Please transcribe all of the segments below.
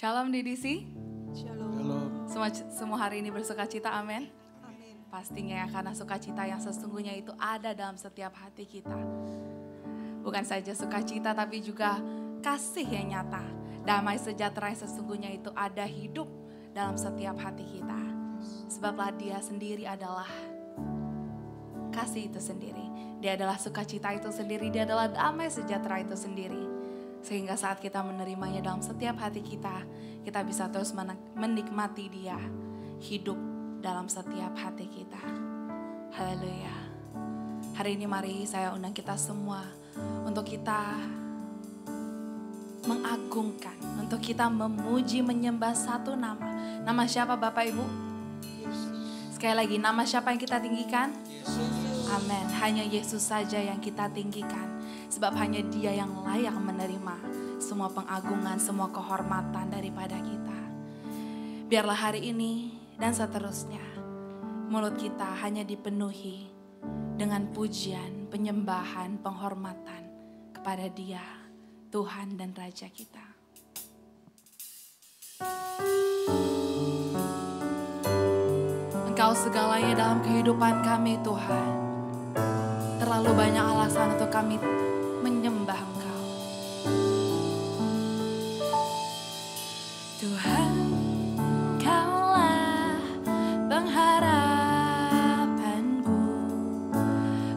Shalom DDC. Shalom. Semua hari ini bersuka cita, amin. Amin. Pastinya karena sukacita yang sesungguhnya itu ada dalam setiap hati kita. Bukan saja sukacita tapi juga kasih yang nyata. Damai sejahtera yang sesungguhnya itu ada hidup dalam setiap hati kita. Sebablah Dia sendiri adalah kasih itu sendiri. Dia adalah sukacita itu sendiri. Dia adalah damai sejahtera itu sendiri. Sehingga saat kita menerimanya dalam setiap hati kita, kita bisa terus menikmati Dia hidup dalam setiap hati kita. Haleluya. Hari ini mari saya undang kita semua untuk kita mengagungkan, untuk kita memuji, menyembah satu nama. Nama siapa Bapak Ibu? Sekali lagi, nama siapa yang kita tinggikan? Amin. Hanya Yesus saja yang kita tinggikan. Sebab hanya Dia yang layak menerima semua pengagungan, semua kehormatan daripada kita. Biarlah hari ini dan seterusnya mulut kita hanya dipenuhi dengan pujian, penyembahan, penghormatan kepada Dia, Tuhan dan Raja kita. Engkau segalanya dalam kehidupan kami Tuhan. Terlalu banyak alasan untuk kami menyembah Engkau. Tuhan, Kaulah pengharapanku.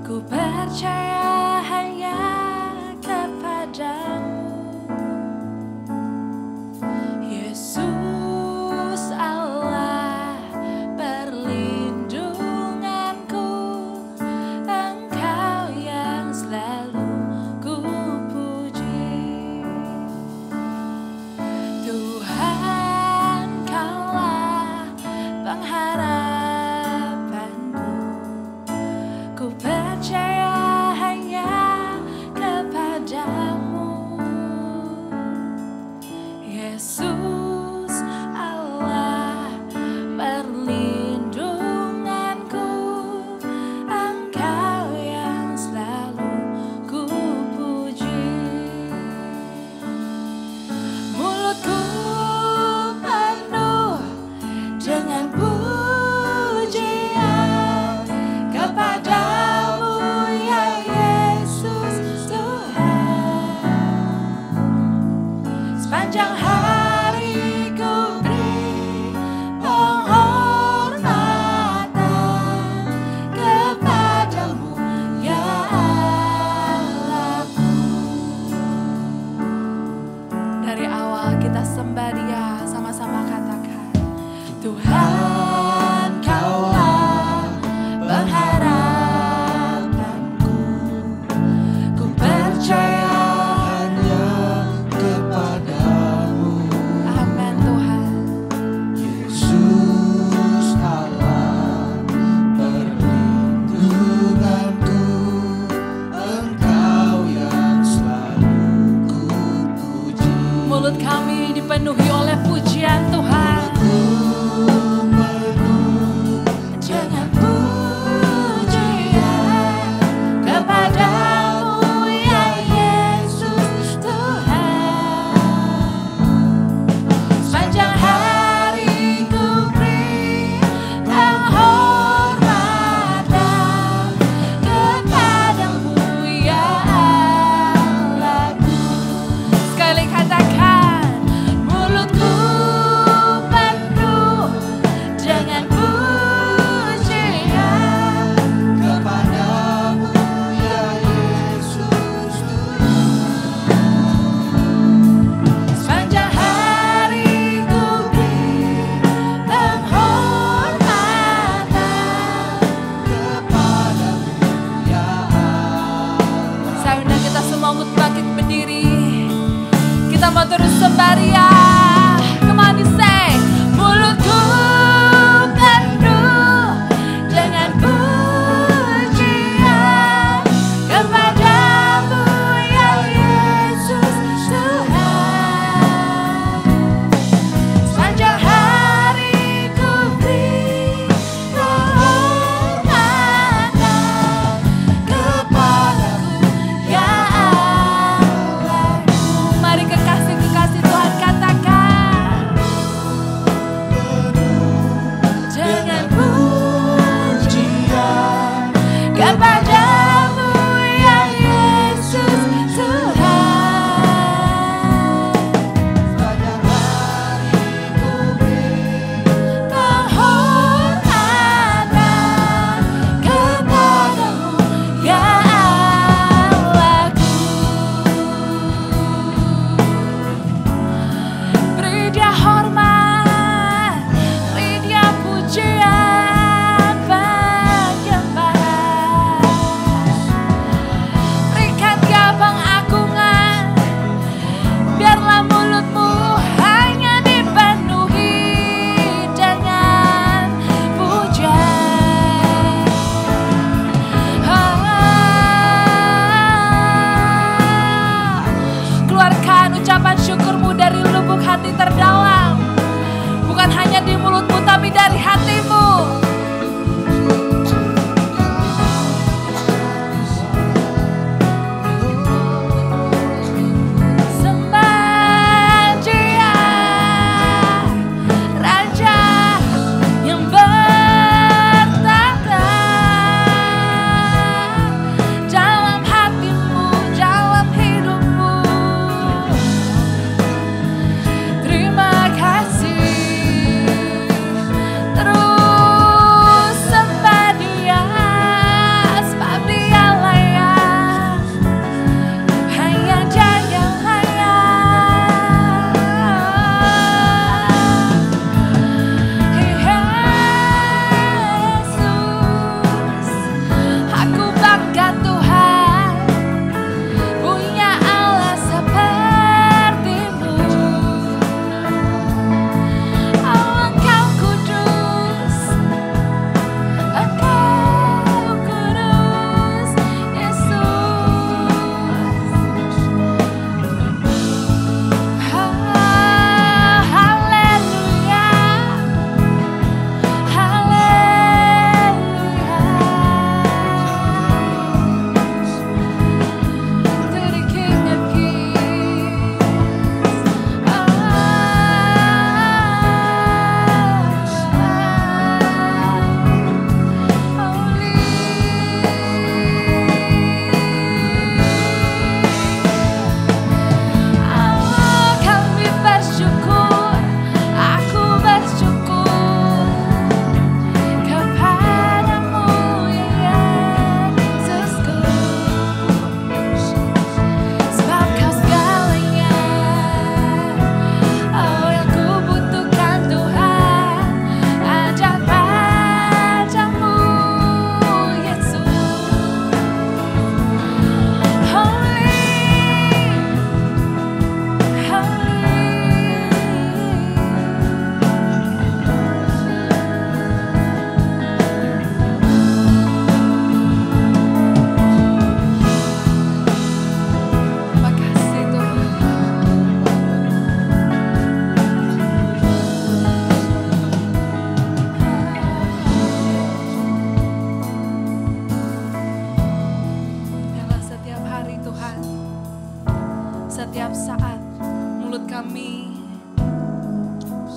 Ku percaya hanya kepadamu. Yesus Allah perlindunganku. Engkau yang selalu ku puji. Tuhan, Kaulah pengharapanku. Ku percaya hanya kepadamu. Yesus Allah perlindunganku. Engkau yang selalu ku puji. Mulutku penuh dengan pujian kepadamu ya Yesus Tuhan. Sepanjang hari ku beri penghormatan kepadamu ya Allahku. Dari awal kita sembah Dia, sama-sama katakan, Tuhan Kaulah pengharapanku. Ku percaya Hanya kepadamu, amin Tuhan. Yesus Allah perlindunganku. Engkau yang selalu ku puji. Mulut kami dipenuhi oleh pujian Tuhan. Jangan pujian kepadamu ya Yesus Tuhan. Sepanjang hari ku beri penghormatan kepadamu ya Allahku. Sekali katakan, mulutku penuh dengan pujian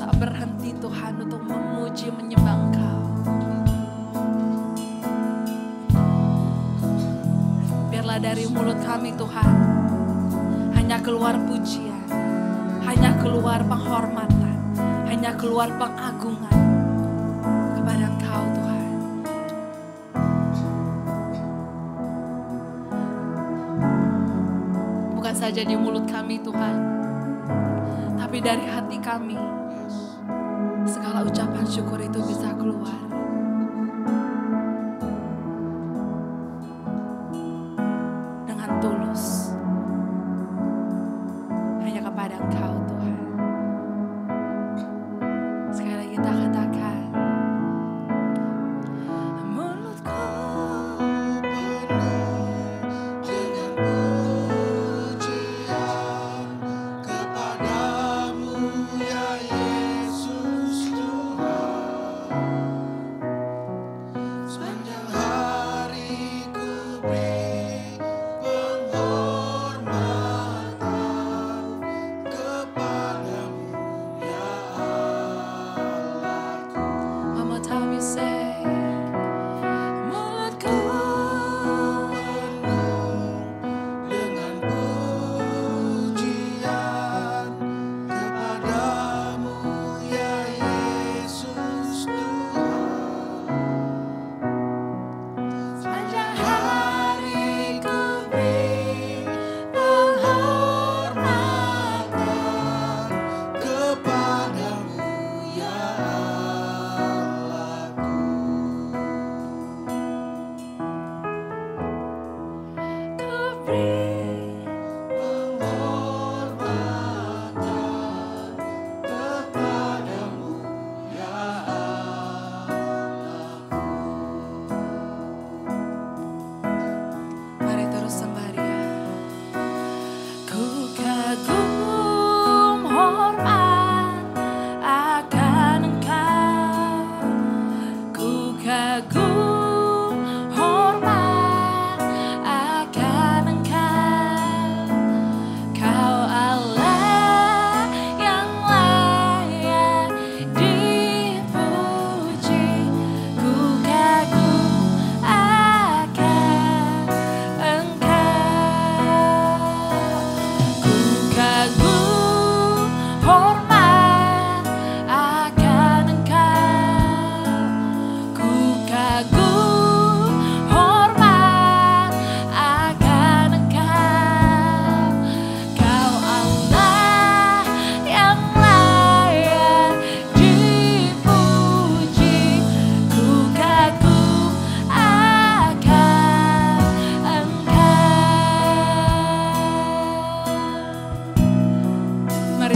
tak berhenti Tuhan untuk memuji menyembah Engkau. Biarlah dari mulut kami Tuhan hanya keluar pujian, hanya keluar penghormatan, hanya keluar pengagungan kepada Engkau Tuhan. Bukan saja di mulut kami Tuhan, tapi dari hati kami, segala ucapan syukur itu bisa keluar. Dengan tulus. Hanya kepada Engkau Tuhan. Sekali lagi kita katakan. Mulutku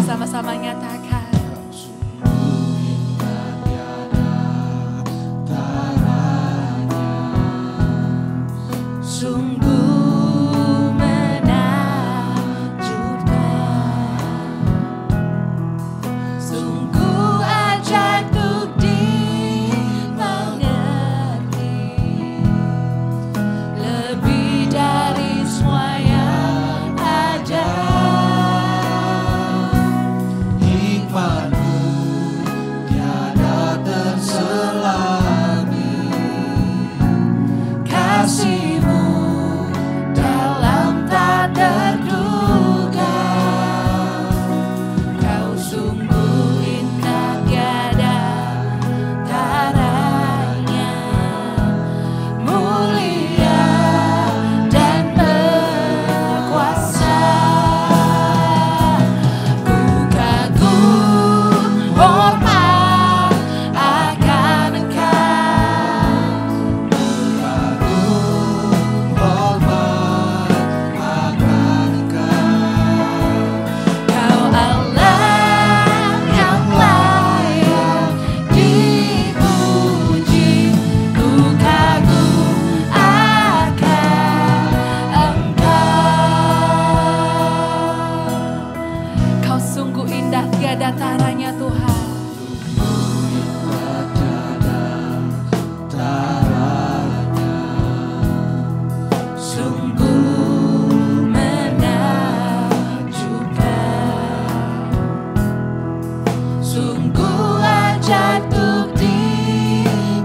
sama-sama nyatakan. Sungguh menakjubkan, sungguh ajaib untuk dimengerti, lebih dari semua yang ada. Hikmat-Mu tiada terselami, kasih-Mu dalam tak terduga. Kau sungguh indah tiada taranya, mulia dan berkuasa. Ku kagum hormat akan Engkau, Hormat akan Engkau. Kau Allah yang layak dipuji. Ku kagum akan Engkau. Kau sungguh indah tiada taranya Tuhan. Sungguh menakjubkan, sungguh ajaib untuk dimengerti,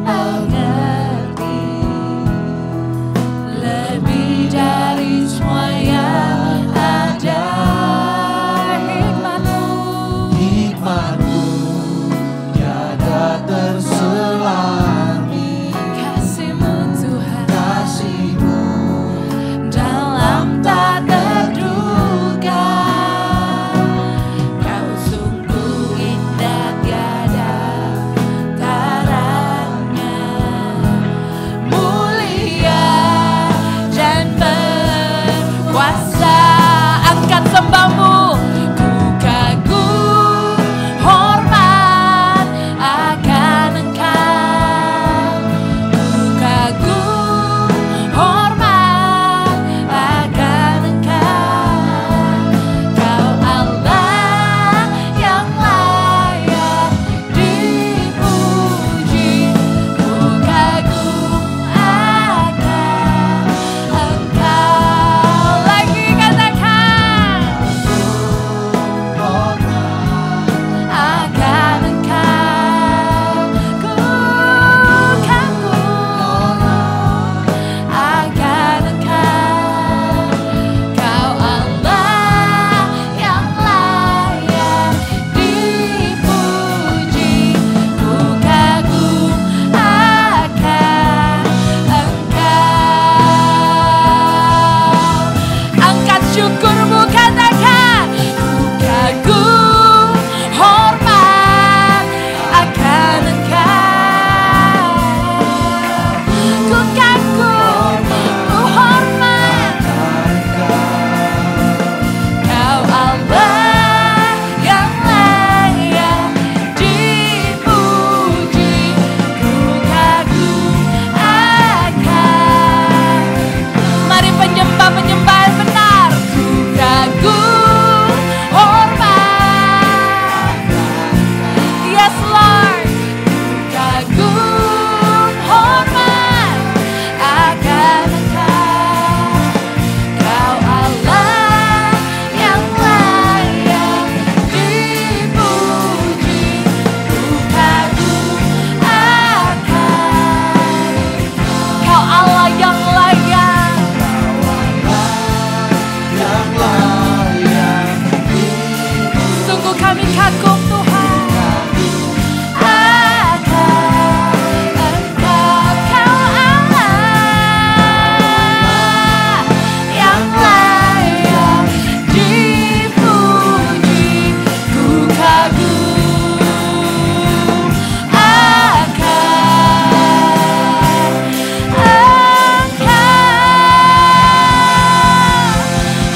lebih dari semua yang ada. Hikmat-Mu tiada terselami, Kasih-Mu Tuhan, kasih-Mu dalam tak terduga. Kau sungguh indah tiada taranya, mulia dan berkuasa. Angkat sembahmu, ku kagum hormat akan Engkau, ku kagum hormat akan Engkau. Kau Allah yang layak dipuji, ku kagum akan Engkau. Lagi katakan, akan Engkau, ku kagum akan Engkau. Kau Allah yang layak dipuji, ku kagum akan Engkau. Angkat syukurmu, katakan, ku kagum hormat akan Engkau, ku kagum, ku hormat. Kau Allah yang layak dipuji, ku kagum akan. Mari penyembah-penyembah yang benar, ku kagum hormat. Yes Lord, ku kagum hormat akan Engkau. Kau Allah yang layak dipuji, ku kagum akan. Kau Allah yang layak, yang layak sungguh kami kagum Tuhan akan Engkau. Kau Allah yang layak dipuji, ku kagum akan Engkau.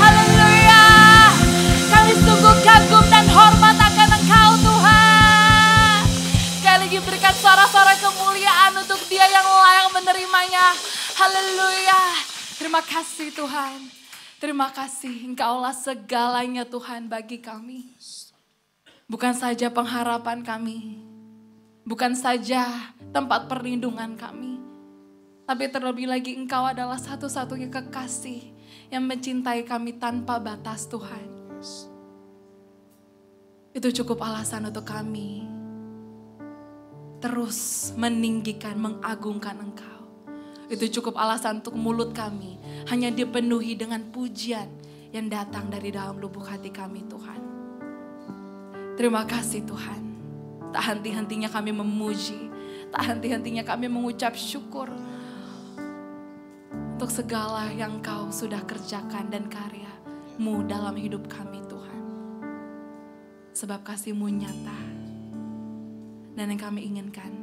Haleluya. Kami sungguh kagum dan hormat akan Engkau Tuhan. Sekali lagi berikan suara-suara kemuliaan untuk Dia yang layak menerimanya. Haleluya. Terima kasih Tuhan. Terima kasih, Engkaulah segalanya Tuhan bagi kami. Bukan saja pengharapan kami, bukan saja tempat perlindungan kami, tapi terlebih lagi Engkau adalah satu-satunya kekasih yang mencintai kami tanpa batas Tuhan. Itu cukup alasan untuk kami terus meninggikan, mengagungkan Engkau. Itu cukup alasan untuk mulut kami hanya dipenuhi dengan pujian yang datang dari dalam lubuk hati kami Tuhan. Terima kasih Tuhan. Tak henti-hentinya kami memuji, tak henti-hentinya kami mengucap syukur untuk segala yang Kau sudah kerjakan dan karya-Mu dalam hidup kami Tuhan. Sebab kasih-Mu nyata. Dan yang kami inginkan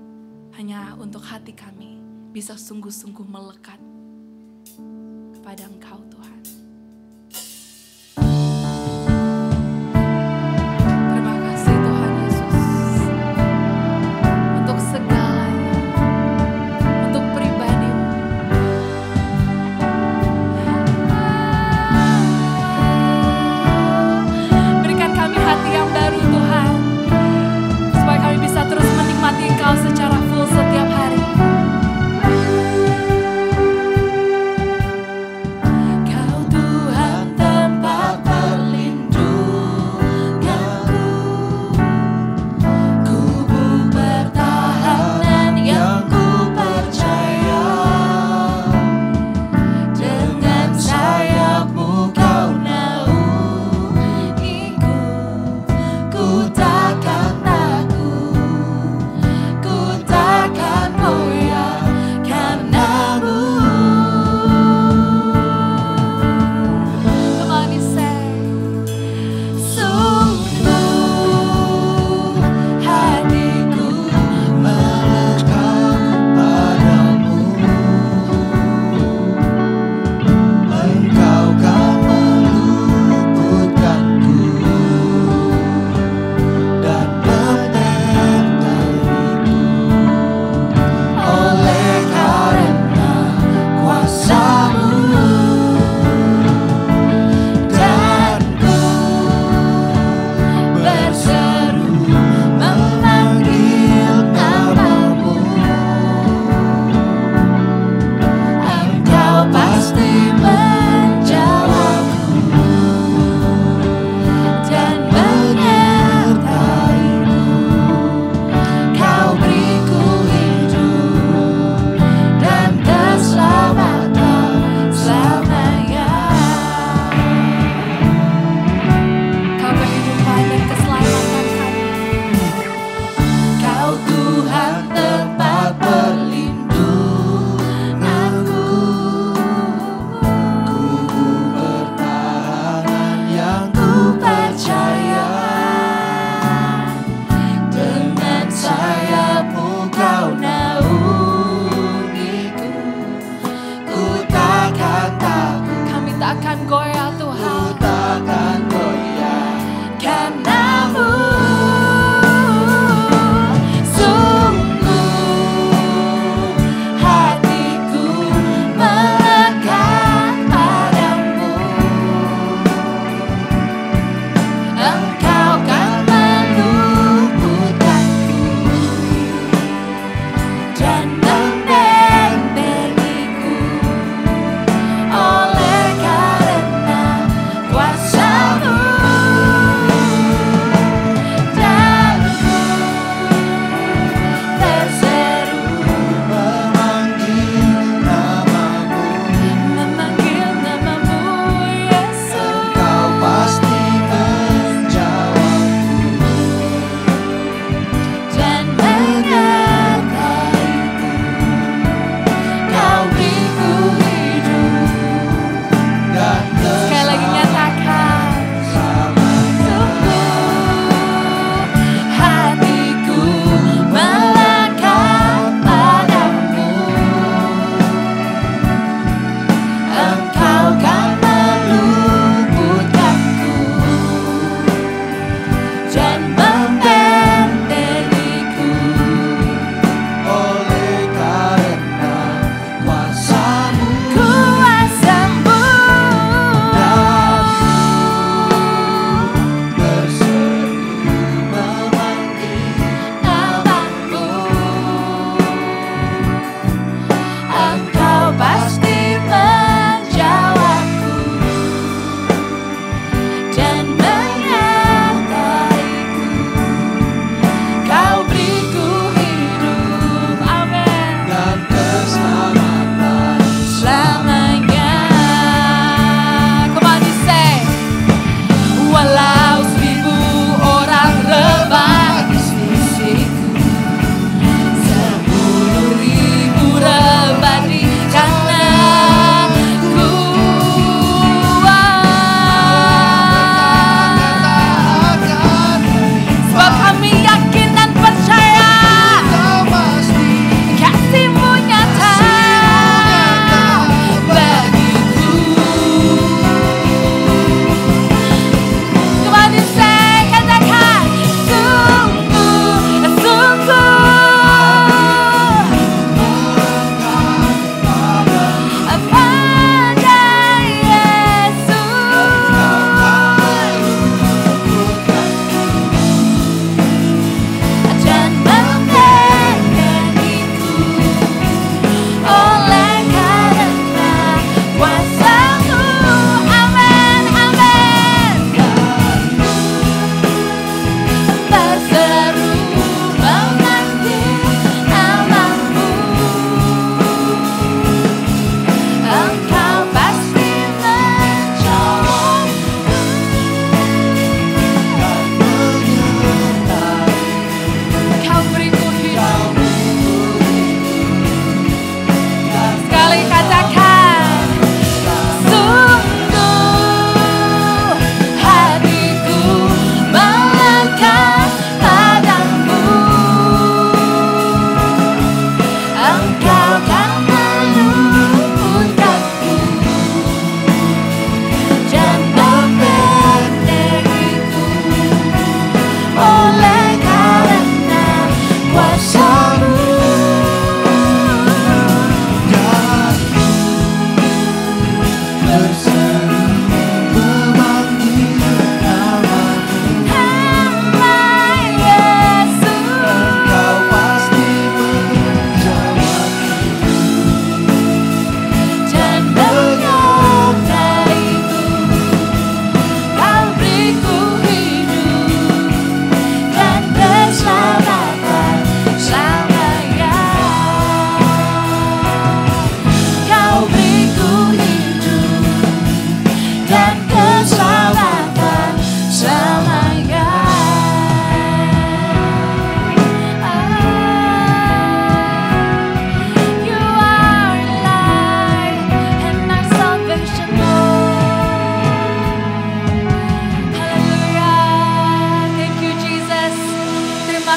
hanya untuk hati kami bisa sungguh-sungguh melekat kepada Engkau Tuhan. Terima kasih Tuhan Yesus untuk segalanya, untuk pribadi-Mu. Berikan kami hati yang baru Tuhan, supaya kami bisa terus menikmati Engkau secara full setiap hari. Kau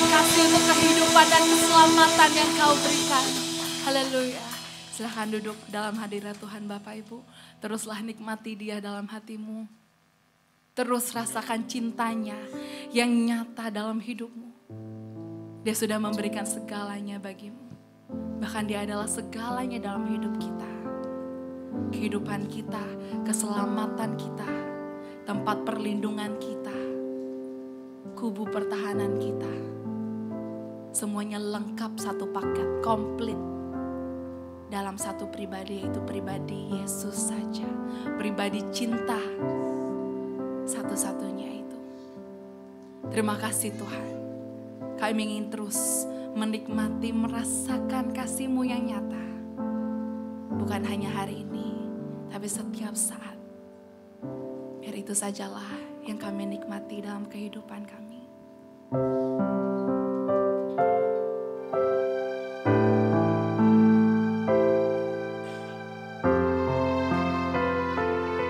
Terima kasih untuk kehidupan dan keselamatan yang kau berikan. Haleluya. Silahkan duduk dalam hadirat Tuhan Bapak Ibu. Teruslah nikmati Dia dalam hatimu. Terus rasakan cintanya yang nyata dalam hidupmu. Dia sudah memberikan segalanya bagimu. Bahkan Dia adalah segalanya dalam hidup kita. Kehidupan kita, keselamatan kita, tempat perlindungan kita, kubu pertahanan kita. Semuanya lengkap satu paket, komplit. Dalam satu pribadi, yaitu pribadi Yesus saja. Pribadi cinta satu-satunya itu. Terima kasih Tuhan. Kami ingin terus menikmati, merasakan kasih-Mu yang nyata. Bukan hanya hari ini, tapi setiap saat. Biar itu sajalah yang kami nikmati dalam kehidupan kami.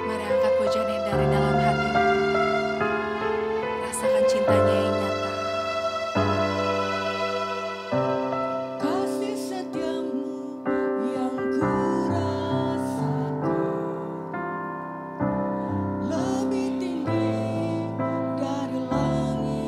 Mari angkat pujian dari dalam hatimu. Rasakan cintanya yang nyata. Kasih setiamu yang kurasakan lebih tinggi dari langit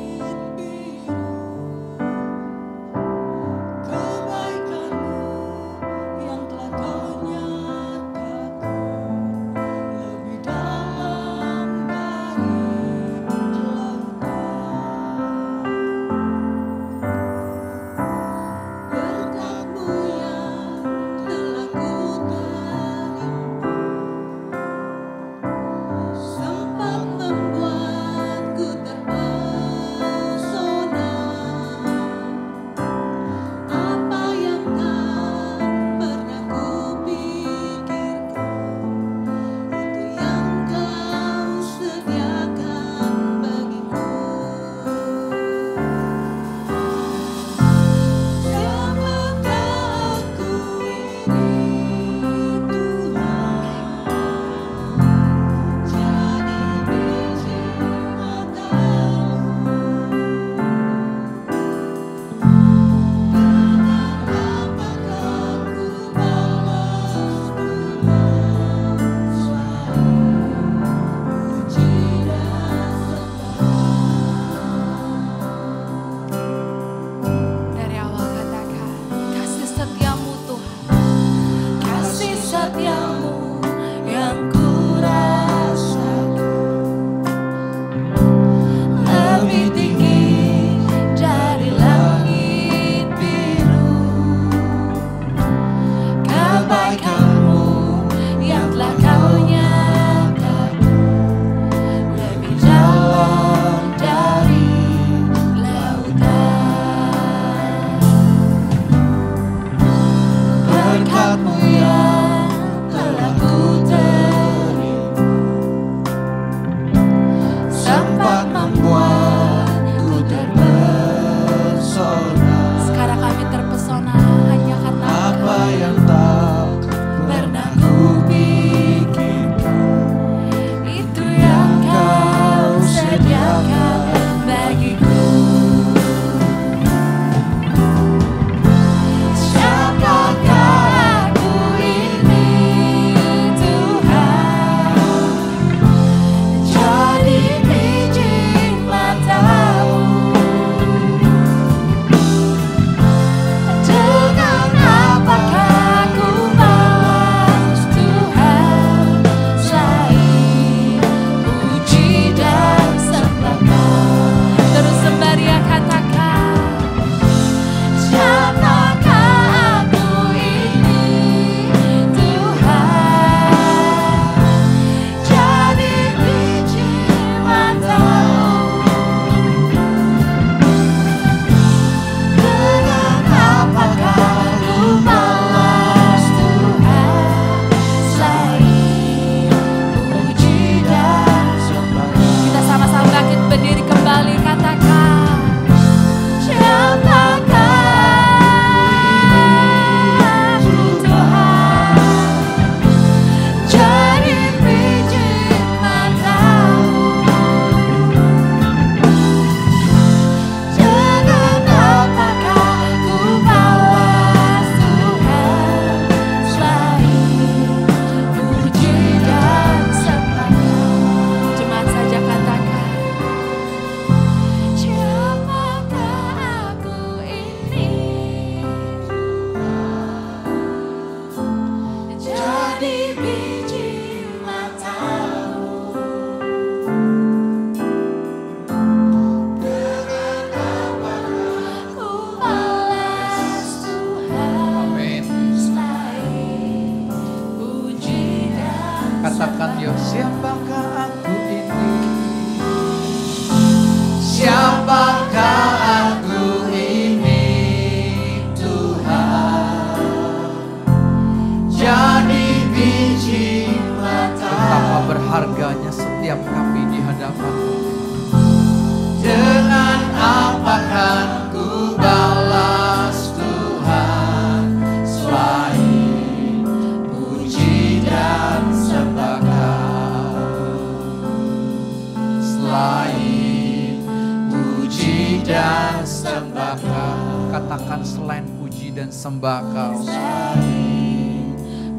Katakan selain puji dan sembah Kau.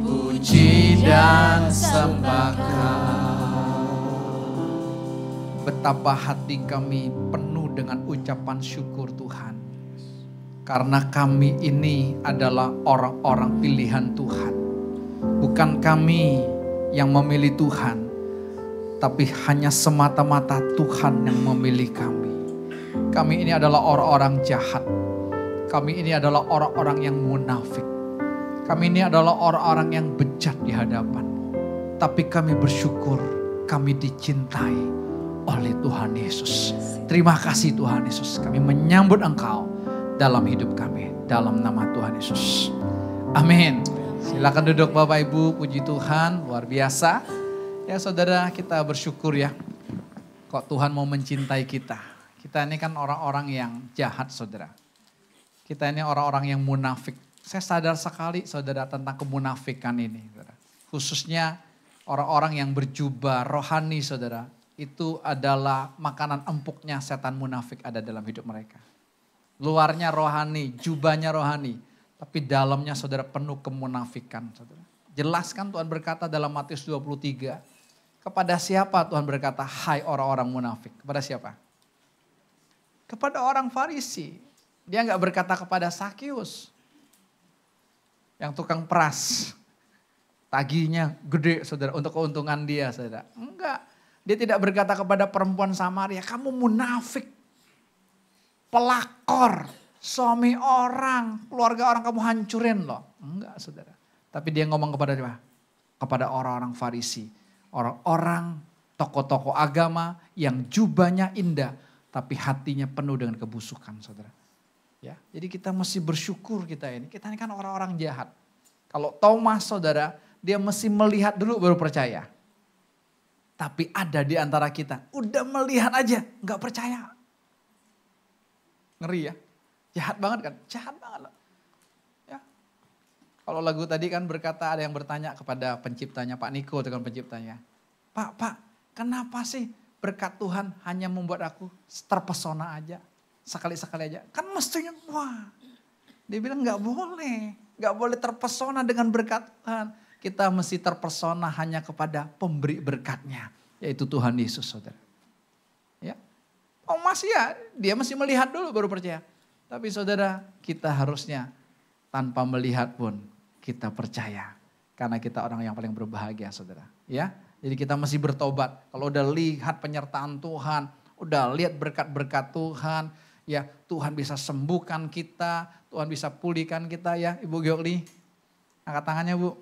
Puji dan sembah Kau. Betapa hati kami penuh dengan ucapan syukur Tuhan. Karena kami ini adalah orang-orang pilihan Tuhan. Bukan kami yang memilih Tuhan, tapi hanya semata-mata Tuhan yang memilih kami. Kami ini adalah orang-orang jahat. Kami ini adalah orang-orang yang munafik. Kami ini adalah orang-orang yang bejat di hadapan. Tapi kami bersyukur kami dicintai oleh Tuhan Yesus. Terima kasih Tuhan Yesus. Kami menyambut Engkau dalam hidup kami. Dalam nama Tuhan Yesus. Amin. Silakan duduk Bapak Ibu, puji Tuhan, luar biasa. Ya saudara, kita bersyukur ya. Kok Tuhan mau mencintai kita. Kita ini kan orang-orang yang jahat saudara. Kita ini orang-orang yang munafik. Saya sadar sekali saudara tentang kemunafikan ini. Saudara. Khususnya orang-orang yang berjubah rohani saudara. Itu adalah makanan empuknya setan munafik ada dalam hidup mereka. Luarnya rohani, jubahnya rohani. Tapi dalamnya saudara penuh kemunafikan saudara. Jelas kan Tuhan berkata dalam Matius 23. Kepada siapa Tuhan berkata hai orang-orang munafik? Kepada siapa? Kepada orang Farisi. Dia enggak berkata kepada Sakius. Yang tukang peras. Tagihnya gede saudara untuk keuntungan dia saudara. Enggak. Dia tidak berkata kepada perempuan Samaria, kamu munafik. Pelakor, suami orang, keluarga orang kamu hancurin loh. Enggak saudara. Tapi dia ngomong kepada siapa? Kepada orang-orang Farisi. Orang-orang tokoh-tokoh agama yang jubahnya indah. Tapi hatinya penuh dengan kebusukan saudara. Ya, jadi kita mesti bersyukur kita ini. Kita ini kan orang-orang jahat. Kalau Thomas saudara, dia mesti melihat dulu baru percaya. Tapi ada di antara kita, udah melihat aja, gak percaya. Ngeri ya, jahat banget kan, jahat banget loh. Ya. Kalau lagu tadi kan berkata ada yang bertanya kepada penciptanya, Pak Niko itu kan penciptanya. Pak, kenapa sih berkat Tuhan hanya membuat aku terpesona aja, sekali-sekali aja. Kan mestinya, wah, dia bilang gak boleh terpesona dengan berkat Tuhan. Kita mesti terpesona hanya kepada pemberi berkatnya, yaitu Tuhan Yesus saudara. Ya. Oh masih ya, dia mesti melihat dulu baru percaya. Tapi saudara, kita harusnya tanpa melihat pun kita percaya. Karena kita orang yang paling berbahagia saudara. Ya, jadi kita mesti bertobat. Kalau udah lihat penyertaan Tuhan, udah lihat berkat-berkat Tuhan. Ya, Tuhan bisa sembuhkan kita, Tuhan bisa pulihkan kita ya. Ibu Gyokli, angkat tangannya Bu.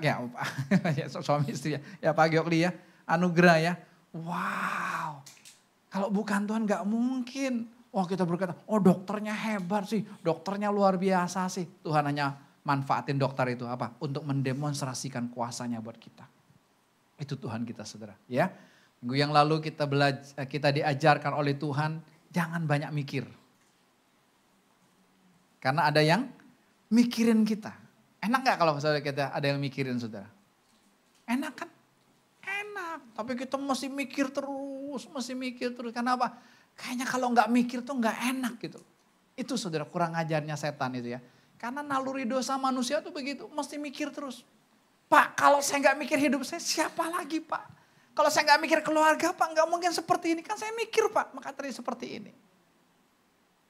Ya, suami istri ya. Ya Pak Gyokli ya, anugerah ya. Wow. Kalau bukan Tuhan gak mungkin. Wah kita berkata, oh dokternya hebat sih. Dokternya luar biasa sih. Tuhan hanya manfaatin dokter itu apa? Untuk mendemonstrasikan kuasanya buat kita. Itu Tuhan kita saudara. Ya. Minggu yang lalu kita diajarkan oleh Tuhan. Jangan banyak mikir. Karena ada yang mikirin kita. Enak gak kalau saudara kita ada yang mikirin saudara? Enak kan? Enak. Tapi kita mesti mikir terus. Kenapa? Kayaknya kalau gak mikir tuh gak enak gitu. Itu saudara kurang ajarnya setan itu ya. Karena naluri dosa manusia tuh begitu. Mesti mikir terus. Pak kalau saya gak mikir hidup saya siapa lagi Pak? Kalau saya gak mikir keluarga Pak gak mungkin seperti ini. Kan saya mikir Pak maka terjadi seperti ini.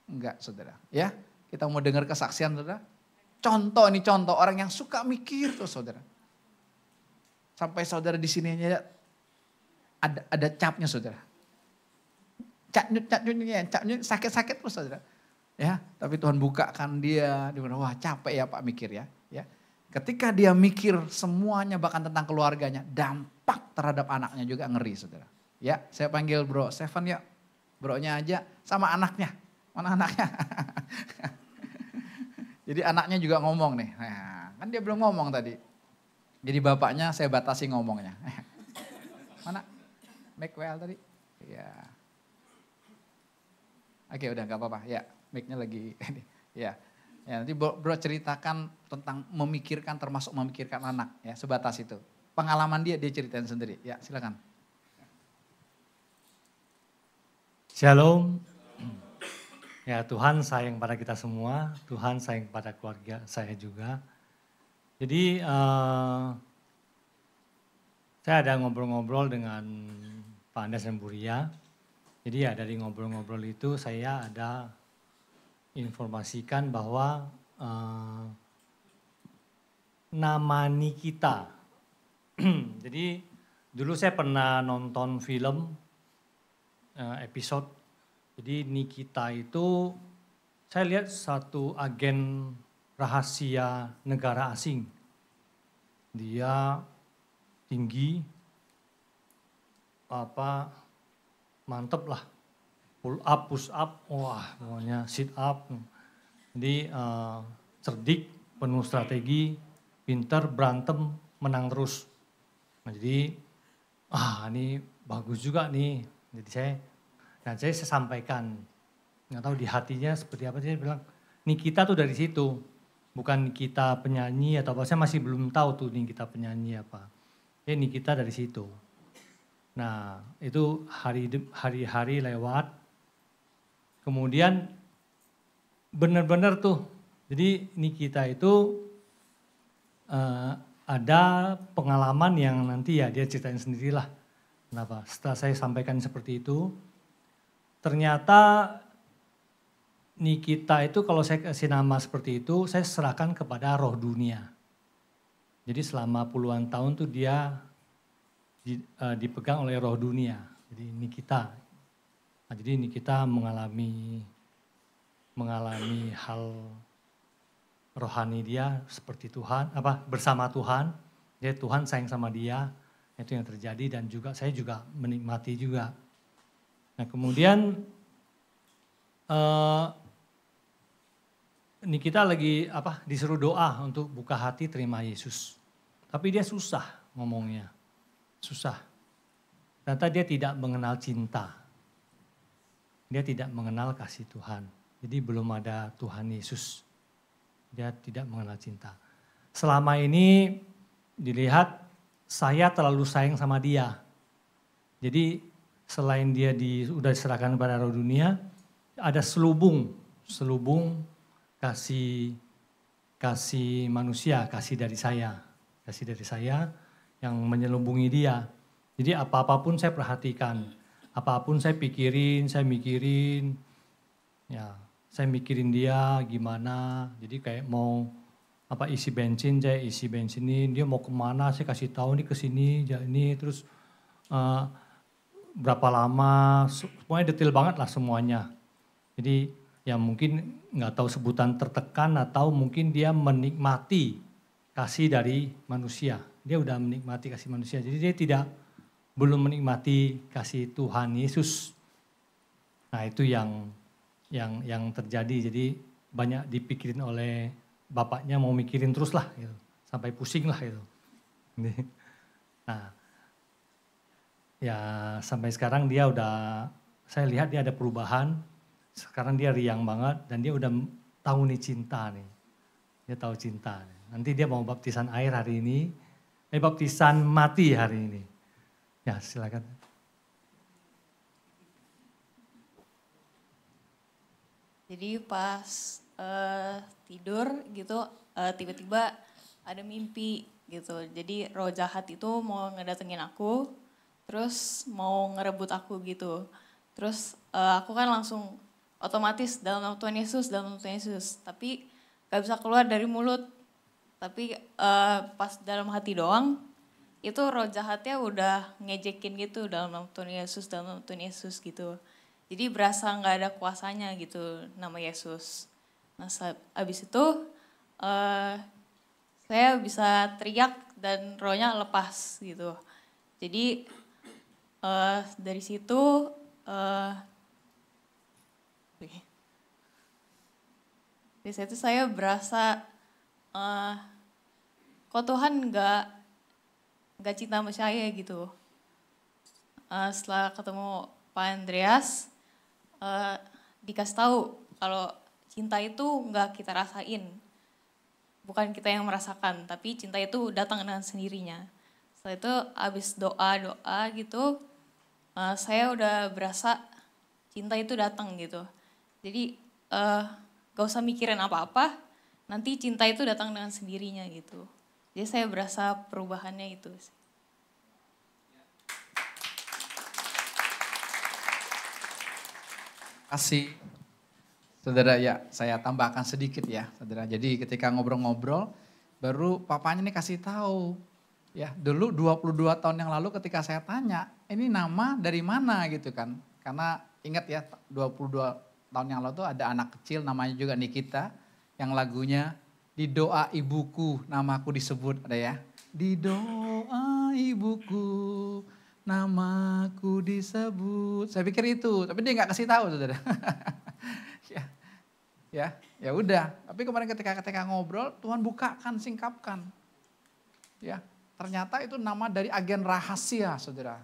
Enggak saudara ya. Kita mau dengar kesaksian saudara. Contoh orang yang suka mikir tuh saudara. Sampai saudara di sini aja ada capnya saudara. Capnya sakit-sakit tuh saudara. Ya, tapi Tuhan bukakan dia wah capek ya Pak mikir ya. Ya. Ketika dia mikir semuanya bahkan tentang keluarganya, dampak terhadap anaknya juga ngeri saudara. Ya, saya panggil Bro Stefan ya. Bro-nya aja sama anaknya. Mana anaknya? Jadi anaknya juga ngomong nih. Nah, kan dia belum ngomong tadi. Jadi bapaknya saya batasi ngomongnya. Mana? Macwell tadi? Ya. Oke udah gak apa-apa. Ya, mic-nya lagi ini. Ya. Ya, nanti Bro ceritakan tentang memikirkan termasuk memikirkan anak ya, sebatas itu. Pengalaman dia ceritain sendiri. Ya, silakan. Shalom. Ya Tuhan sayang pada kita semua, Tuhan sayang pada keluarga saya juga. Jadi saya ada ngobrol-ngobrol dengan Pak Andes dan Bu Ria. Jadi ya dari ngobrol-ngobrol itu saya ada informasikan bahwa nama Nikita. Jadi dulu saya pernah nonton film episode. Jadi Nikita itu saya lihat satu agen rahasia negara asing. Dia tinggi, mantep lah. Pull up, push up, wah pokoknya sit up. Jadi cerdik, penuh strategi, pinter, berantem, menang terus. Nah, jadi ini bagus juga nih. Jadi saya sampaikan, nggak tahu di hatinya seperti apa, saya bilang Nikita tuh dari situ, bukan Nikita penyanyi atau apa, saya masih belum tahu tuh Nikita penyanyi apa. Nikita dari situ. Nah itu hari-hari lewat, kemudian benar-benar tuh, jadi Nikita itu ada pengalaman yang nanti ya dia ceritain sendirilah. Kenapa? Setelah saya sampaikan seperti itu, ternyata Nikita itu kalau saya kasih nama seperti itu, saya serahkan kepada roh dunia. Jadi selama puluhan tahun tuh dia dipegang oleh roh dunia. Jadi Nikita. Nah, jadi Nikita mengalami hal rohani dia seperti Tuhan, bersama Tuhan. Dia Tuhan sayang sama dia, itu yang terjadi dan juga saya juga menikmati juga. Nah kemudian Nikita lagi disuruh doa untuk buka hati terima Yesus. Tapi dia susah ngomongnya, susah. Ternyata dia tidak mengenal cinta. Dia tidak mengenal kasih Tuhan. Jadi belum ada Tuhan Yesus. Dia tidak mengenal cinta. Selama ini dilihat saya terlalu sayang sama dia. Jadi selain dia udah diserahkan pada roh dunia, ada selubung kasih manusia, kasih dari saya yang menyelubungi dia. Jadi apapun saya perhatikan, apapun saya pikirin, saya mikirin dia gimana. Jadi kayak mau isi bensin, saya isi bensinin, dia mau kemana saya kasih tahu nih kesini, ini terus berapa lama, pokoknya detail banget lah semuanya. Jadi ya mungkin nggak tahu sebutan tertekan atau mungkin dia menikmati kasih dari manusia. Dia udah menikmati kasih manusia, jadi dia belum menikmati kasih Tuhan Yesus. Nah itu yang terjadi, jadi banyak dipikirin oleh bapaknya, mau mikirin terus lah gitu, sampai pusing lah gitu. Nah ya sampai sekarang dia saya lihat dia ada perubahan. Sekarang dia riang banget dan dia udah tahu nih cinta nih. Dia tahu cinta. Nanti dia mau baptisan air hari ini, baptisan mati hari ini. Ya silakan. Jadi pas tidur gitu tiba-tiba ada mimpi gitu. Jadi roh jahat itu mau ngedatengin aku, terus mau ngerebut aku gitu. Terus aku kan langsung otomatis dalam nama Tuhan Yesus, tapi gak bisa keluar dari mulut. Tapi pas dalam hati doang, itu roh jahatnya udah ngejekin gitu dalam nama Tuhan Yesus gitu. Jadi berasa gak ada kuasanya gitu nama Yesus. Nah abis itu saya bisa teriak dan rohnya lepas gitu. Jadi dari situ di situ saya berasa kok Tuhan nggak cinta sama saya gitu. Setelah ketemu Pak Andreas dikasih tahu kalau cinta itu nggak kita rasain, bukan kita yang merasakan, tapi cinta itu datang dengan sendirinya. Setelah itu abis doa gitu, saya udah berasa cinta itu datang gitu. Jadi gak usah mikirin apa-apa, nanti cinta itu datang dengan sendirinya gitu. Jadi saya berasa perubahannya itu sih. Kasih. Saudara, ya saya tambahkan sedikit ya saudara. Jadi ketika ngobrol-ngobrol baru papanya nih kasih tahu. Ya dulu 22 tahun yang lalu ketika saya tanya ini nama dari mana gitu kan. Karena ingat ya 22 tahun yang lalu tuh ada anak kecil namanya juga Nikita. Yang lagunya di doa ibuku namaku disebut ada ya. Di doa ibuku namaku disebut. Saya pikir itu, tapi dia nggak kasih tahu saudara. ya udah. Tapi kemarin ketika ngobrol, Tuhan bukakan, singkapkan. Ya, ternyata itu nama dari agen rahasia, saudara.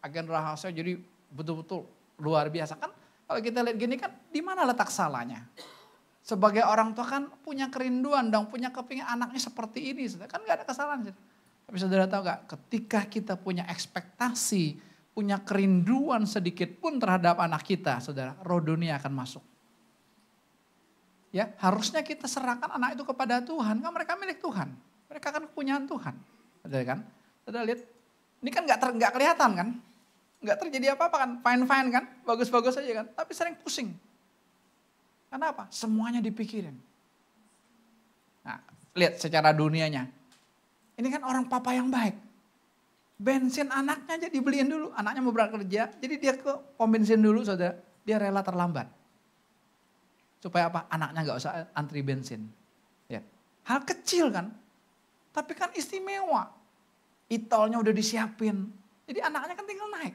Agen rahasia, jadi betul-betul luar biasa kan. Kalau kita lihat gini kan, di mana letak salahnya? Sebagai orang tua kan punya kerinduan dong, punya kepingin anaknya seperti ini, saudara. Kan nggak ada kesalahan, saudara. Tapi saudara tahu gak, ketika kita punya ekspektasi, punya kerinduan sedikit pun terhadap anak kita, saudara, roh dunia akan masuk. Ya, harusnya kita serahkan anak itu kepada Tuhan, kan mereka milik Tuhan. Mereka kan kepunyaan Tuhan. Saudara kan? Saudara lihat, ini kan nggak kelihatan kan? Nggak terjadi apa-apa kan? Fine-fine kan? Bagus-bagus aja kan? Tapi sering pusing. Karena apa? Semuanya dipikirin. Nah, lihat secara dunianya. Ini kan orang papa yang baik. Bensin anaknya aja dibeliin dulu. Anaknya mau berangkat kerja. Jadi dia ke pom bensin dulu saudara. Dia rela terlambat. Supaya apa? Anaknya gak usah antri bensin. Ya. Hal kecil kan. Tapi kan istimewa. Itolnya udah disiapin. Jadi anaknya kan tinggal naik.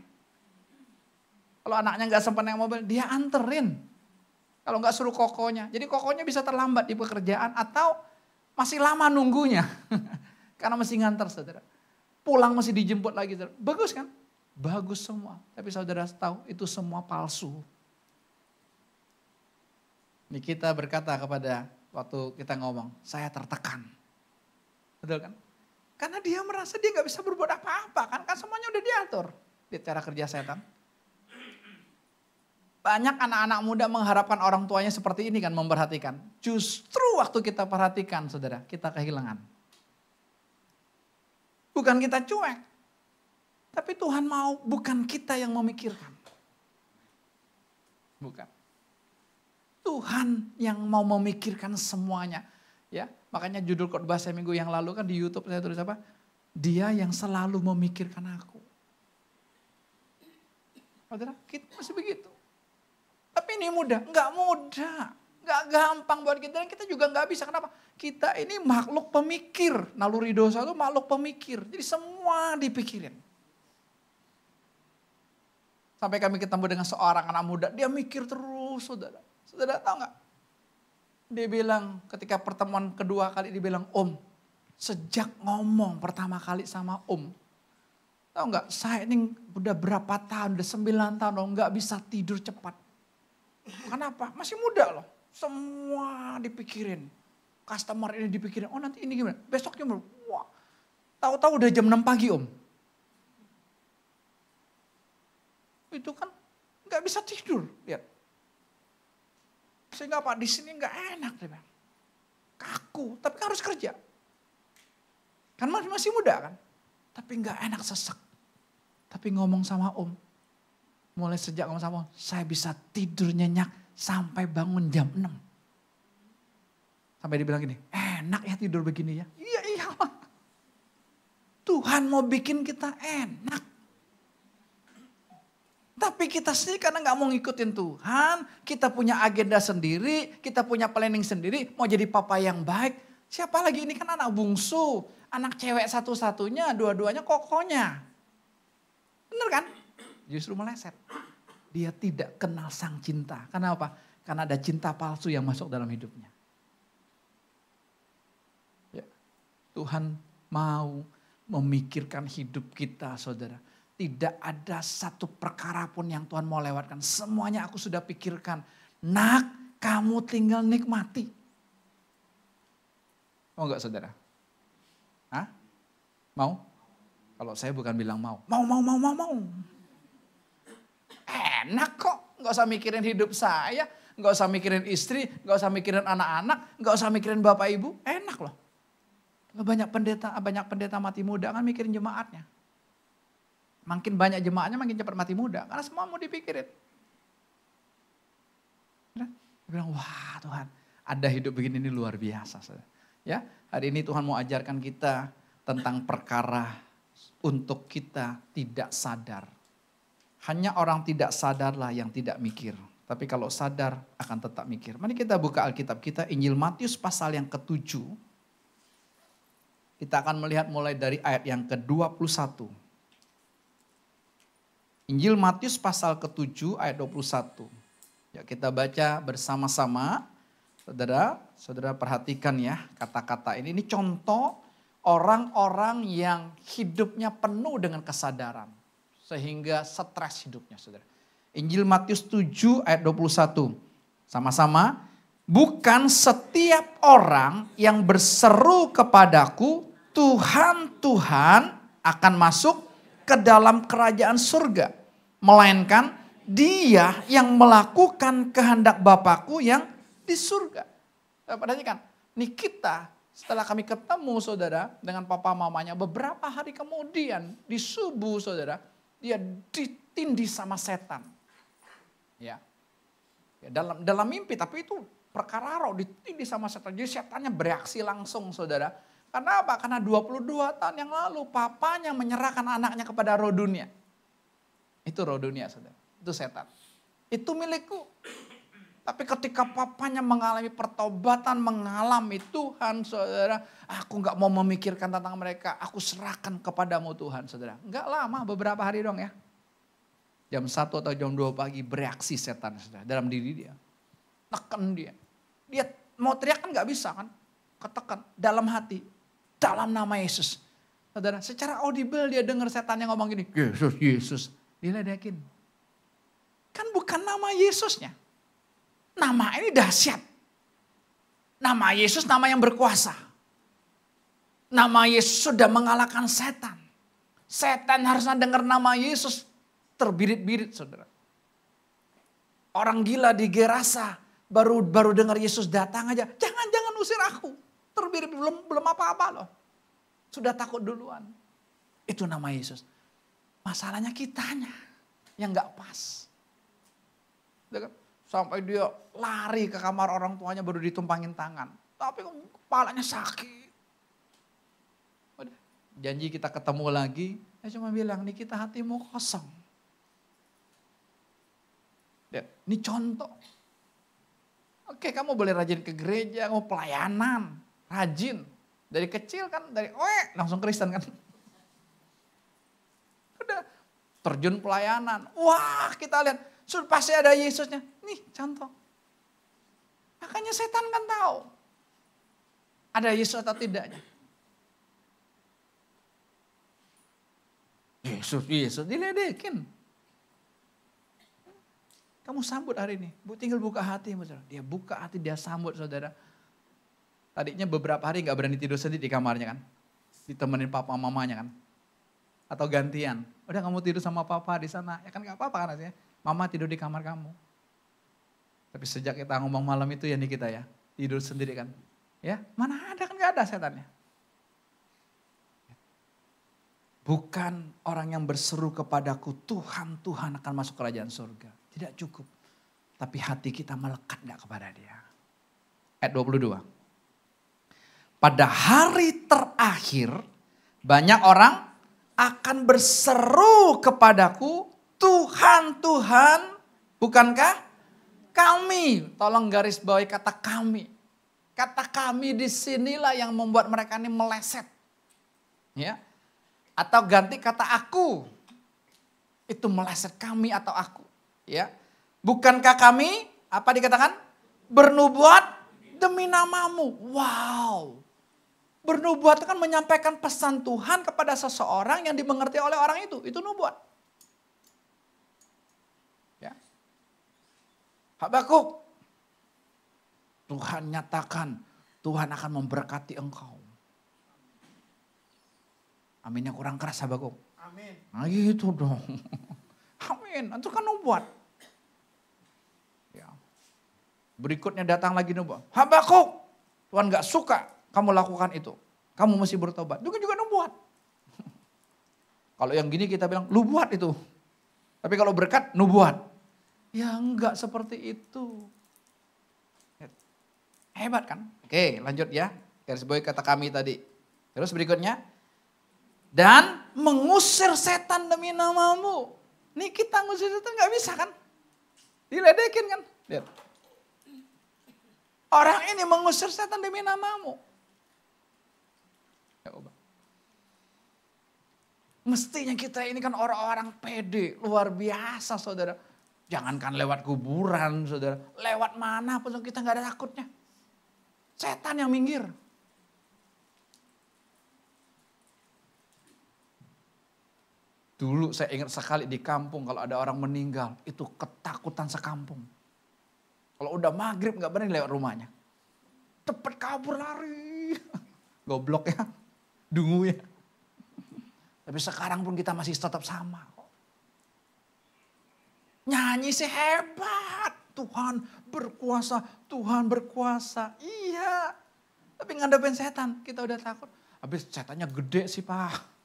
Kalau anaknya gak sempat naik mobil, dia anterin. Kalau gak suruh kokonya. Jadi kokonya bisa terlambat di pekerjaan atau masih lama nunggunya. Karena masih nganter saudara. Pulang masih dijemput lagi saudara. Bagus kan? Bagus semua. Tapi saudara tahu itu semua palsu. Ini kita berkata kepada waktu kita ngomong, saya tertekan. Betul kan? Karena dia merasa dia gak bisa berbuat apa-apa kan. Kan semuanya udah diatur. Lihat cara kerja setan. Banyak anak-anak muda mengharapkan orang tuanya seperti ini kan, memperhatikan. Justru waktu kita perhatikan saudara, kita kehilangan. Bukan kita cuek. Tapi Tuhan mau, bukan kita yang memikirkan. Bukan. Tuhan yang mau memikirkan semuanya. Ya, makanya judul khotbah saya minggu yang lalu kan di YouTube saya tulis apa? Dia yang selalu memikirkan aku. Saudara, kita masih begitu. Tapi ini mudah, enggak mudah. Enggak gampang buat kita dan kita juga enggak bisa. Kenapa? Kita ini makhluk pemikir. Naluri dosa itu makhluk pemikir. Jadi semua dipikirin. Sampai kami ketemu dengan seorang anak muda, dia mikir terus saudara. Saudara tahu enggak? Dia bilang ketika pertemuan kedua kali dia bilang, Om, sejak ngomong pertama kali sama Om, tahu enggak, saya ini udah berapa tahun, udah 9 tahun loh, enggak bisa tidur cepat. Kenapa? Masih muda loh. Semua dipikirin. Customer ini dipikirin, oh nanti ini gimana? Besok gimana? Wah, tahu-tahu udah jam 6 pagi Om. Itu kan nggak bisa tidur, lihat. Sehingga apa? Di sini nggak enak, dia bilang. Kaku, tapi kan harus kerja. Kan masih muda kan? Tapi nggak enak, sesek. Tapi ngomong sama Om, mulai sejak ngomong sama Om, saya bisa tidur nyenyak sampai bangun jam 6. Sampai dibilang gini, enak ya tidur begini ya. Iya, iya. Tuhan mau bikin kita enak. Tapi kita sendiri karena gak mau ngikutin Tuhan. Kita punya agenda sendiri, kita punya planning sendiri. Mau jadi papa yang baik. Siapa lagi ini kan anak bungsu. Anak cewek satu-satunya, dua-duanya kokonya. Bener kan? Justru meleset. Dia tidak kenal sang cinta. Karena apa? Karena ada cinta palsu yang masuk dalam hidupnya. Tuhan mau memikirkan hidup kita saudara. Tidak ada satu perkara pun yang Tuhan mau lewatkan. Semuanya aku sudah pikirkan. Nak, kamu tinggal nikmati. Mau gak saudara? Hah? Mau? Kalau saya bukan bilang mau. Mau. Enak kok. Gak usah mikirin hidup saya. nggak usah mikirin istri, nggak usah mikirin anak-anak, nggak usah mikirin bapak ibu, enak loh. Banyak pendeta mati muda kan mikirin jemaatnya. Makin banyak jemaatnya makin cepat mati muda, karena semua mau dipikirin. Dia bilang, wah Tuhan, ada hidup begini ini luar biasa. Ya, hari ini Tuhan mau ajarkan kita tentang perkara untuk kita tidak sadar. Hanya orang tidak sadarlah yang tidak mikir. Tapi kalau sadar akan tetap mikir. Mari kita buka Alkitab kita, Injil Matius pasal yang ke-7. Kita akan melihat mulai dari ayat yang ke-21. Injil Matius pasal ke-7 ayat 21. Ya, kita baca bersama-sama. Saudara perhatikan ya kata-kata ini. Ini contoh orang-orang yang hidupnya penuh dengan kesadaran. Sehingga stres hidupnya, saudara. Injil Matius 7 ayat 21. Sama-sama. Bukan setiap orang yang berseru kepadaku, Tuhan, Tuhan, akan masuk ke dalam kerajaan surga. Melainkan dia yang melakukan kehendak Bapakku yang di surga. Perhatikan, nih kita setelah kami ketemu saudara dengan papa mamanya beberapa hari kemudian di subuh saudara, dia ditindih sama setan. Ya. Dalam mimpi, tapi itu perkara roh, ditindih sama setan. Jadi setannya bereaksi langsung saudara. Karena apa? Karena 22 tahun yang lalu papanya menyerahkan anaknya kepada roh dunia. Itu roh dunia saudara, itu setan. Itu milikku. Tapi ketika papanya mengalami pertobatan, mengalami Tuhan saudara. Aku gak mau memikirkan tentang mereka, aku serahkan kepadamu Tuhan saudara. Gak lama, beberapa hari dong ya. Jam 1 atau jam 2 pagi bereaksi setan saudara, dalam diri dia. Tekan dia. Dia mau teriak kan gak bisa kan. Ketekan dalam hati, dalam nama Yesus. Saudara, secara audible dia dengar setannya ngomong gini, Yesus, Yesus. Diledekin. Kan bukan nama Yesusnya. Nama ini dahsyat. Nama Yesus nama yang berkuasa. Nama Yesus sudah mengalahkan setan. Setan harusnya dengar nama Yesus terbirit-birit saudara. Orang gila di Gerasa baru dengar Yesus datang aja. Jangan usir aku. Terbirit belum apa-apa loh. Sudah takut duluan. Itu nama Yesus. Masalahnya kitanya yang gak pas. Sampai dia lari ke kamar orang tuanya baru ditumpangin tangan. Tapi kepalanya sakit. Janji kita ketemu lagi. Dia cuma bilang, nih kita hatimu kosong. Ini contoh. Oke, kamu boleh rajin ke gereja, kamu pelayanan. Rajin. Dari kecil kan, langsung Kristen kan. Udah terjun pelayanan. Wah kita lihat, sudah pasti ada Yesusnya. Nih contoh. Makanya setan kan tahu. Ada Yesus atau tidaknya. Yesus diledekin. Kamu sambut hari ini. Tinggal buka hati. Dia buka hati, dia sambut saudara. Tadinya beberapa hari gak berani tidur sendiri di kamarnya kan. Ditemenin papa mamanya kan. Atau gantian. Udah kamu tidur sama papa di sana. Ya kan gak apa-apa kan artinya. Mama tidur di kamar kamu. Tapi sejak kita ngomong malam itu ya nih kita ya. Tidur sendiri kan. Ya mana ada kan gak ada setannya. Bukan orang yang berseru kepadaku, Tuhan, Tuhan akan masuk kerajaan surga. Tidak cukup. Tapi hati kita melekat gak kepada dia. Ayat 22. Pada hari terakhir, banyak orang akan berseru kepadaku, Tuhan, Tuhan, bukankah kami? Tolong garis bawahi kata kami. Kata kami disinilah yang membuat mereka ini meleset. Ya. Atau ganti kata aku. Itu meleset kami atau aku. Ya. Bukankah kami, apa dikatakan? Bernubuat demi namamu. Wow. Bernubuat itu kan menyampaikan pesan Tuhan kepada seseorang yang dimengerti oleh orang itu. Itu nubuat. Ya. Habakuk. Tuhan nyatakan, Tuhan akan memberkati engkau. Aminnya kurang keras Habakuk. Amin. Nah gitu dong. Amin. Itu kan nubuat. Ya. Berikutnya datang lagi nubuat. Habakuk, Tuhan gak suka kamu lakukan itu. Kamu mesti bertobat. Juga nubuat. Kalau yang gini kita bilang, lu buat itu. Tapi kalau berkat, nubuat. Ya enggak seperti itu. Hebat kan? Oke, lanjut ya. Garis bawahi kata kami tadi. Terus berikutnya. Dan mengusir setan demi namamu. Nih kita ngusir setan gak bisa kan? Diledekin kan? Lihat. Orang ini mengusir setan demi namamu. Ya Allah. Mestinya kita ini kan orang-orang pede, luar biasa saudara. Jangankan lewat kuburan saudara, lewat mana pun kita gak ada takutnya. Setan yang minggir. Dulu saya ingat sekali di kampung kalau ada orang meninggal, itu ketakutan sekampung. Kalau udah maghrib gak berani lewat rumahnya. Cepet kabur lari. Goblok ya, dungu ya. Tapi sekarang pun kita masih tetap sama kok. Nyanyi sih hebat. Tuhan berkuasa, Tuhan berkuasa. Iya. Tapi ngadepin setan, kita udah takut. Habis setannya gede sih Pak.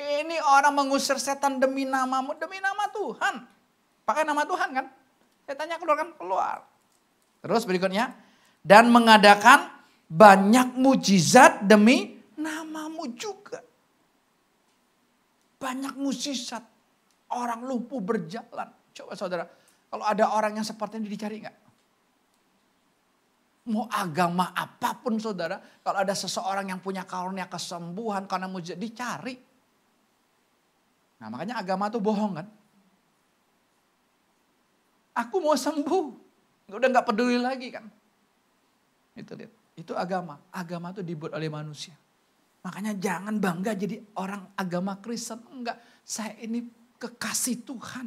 Ini orang mengusir setan demi namamu, demi nama Tuhan. Pakai nama Tuhan kan. Setannya keluar. Terus berikutnya. Dan mengadakan banyak mujizat demi namamu juga. Banyak mujizat. Orang lumpuh berjalan. Coba saudara, kalau ada orang yang seperti ini dicari enggak? Mau agama apapun saudara, kalau ada seseorang yang punya karunia kesembuhan karena mujizat, dicari. Nah makanya agama tuh bohong kan. Aku mau sembuh. Udah gak peduli lagi kan. Itu lihat. Itu agama. Agama itu dibuat oleh manusia. Makanya jangan bangga jadi orang agama Kristen. Enggak. Saya ini kekasih Tuhan.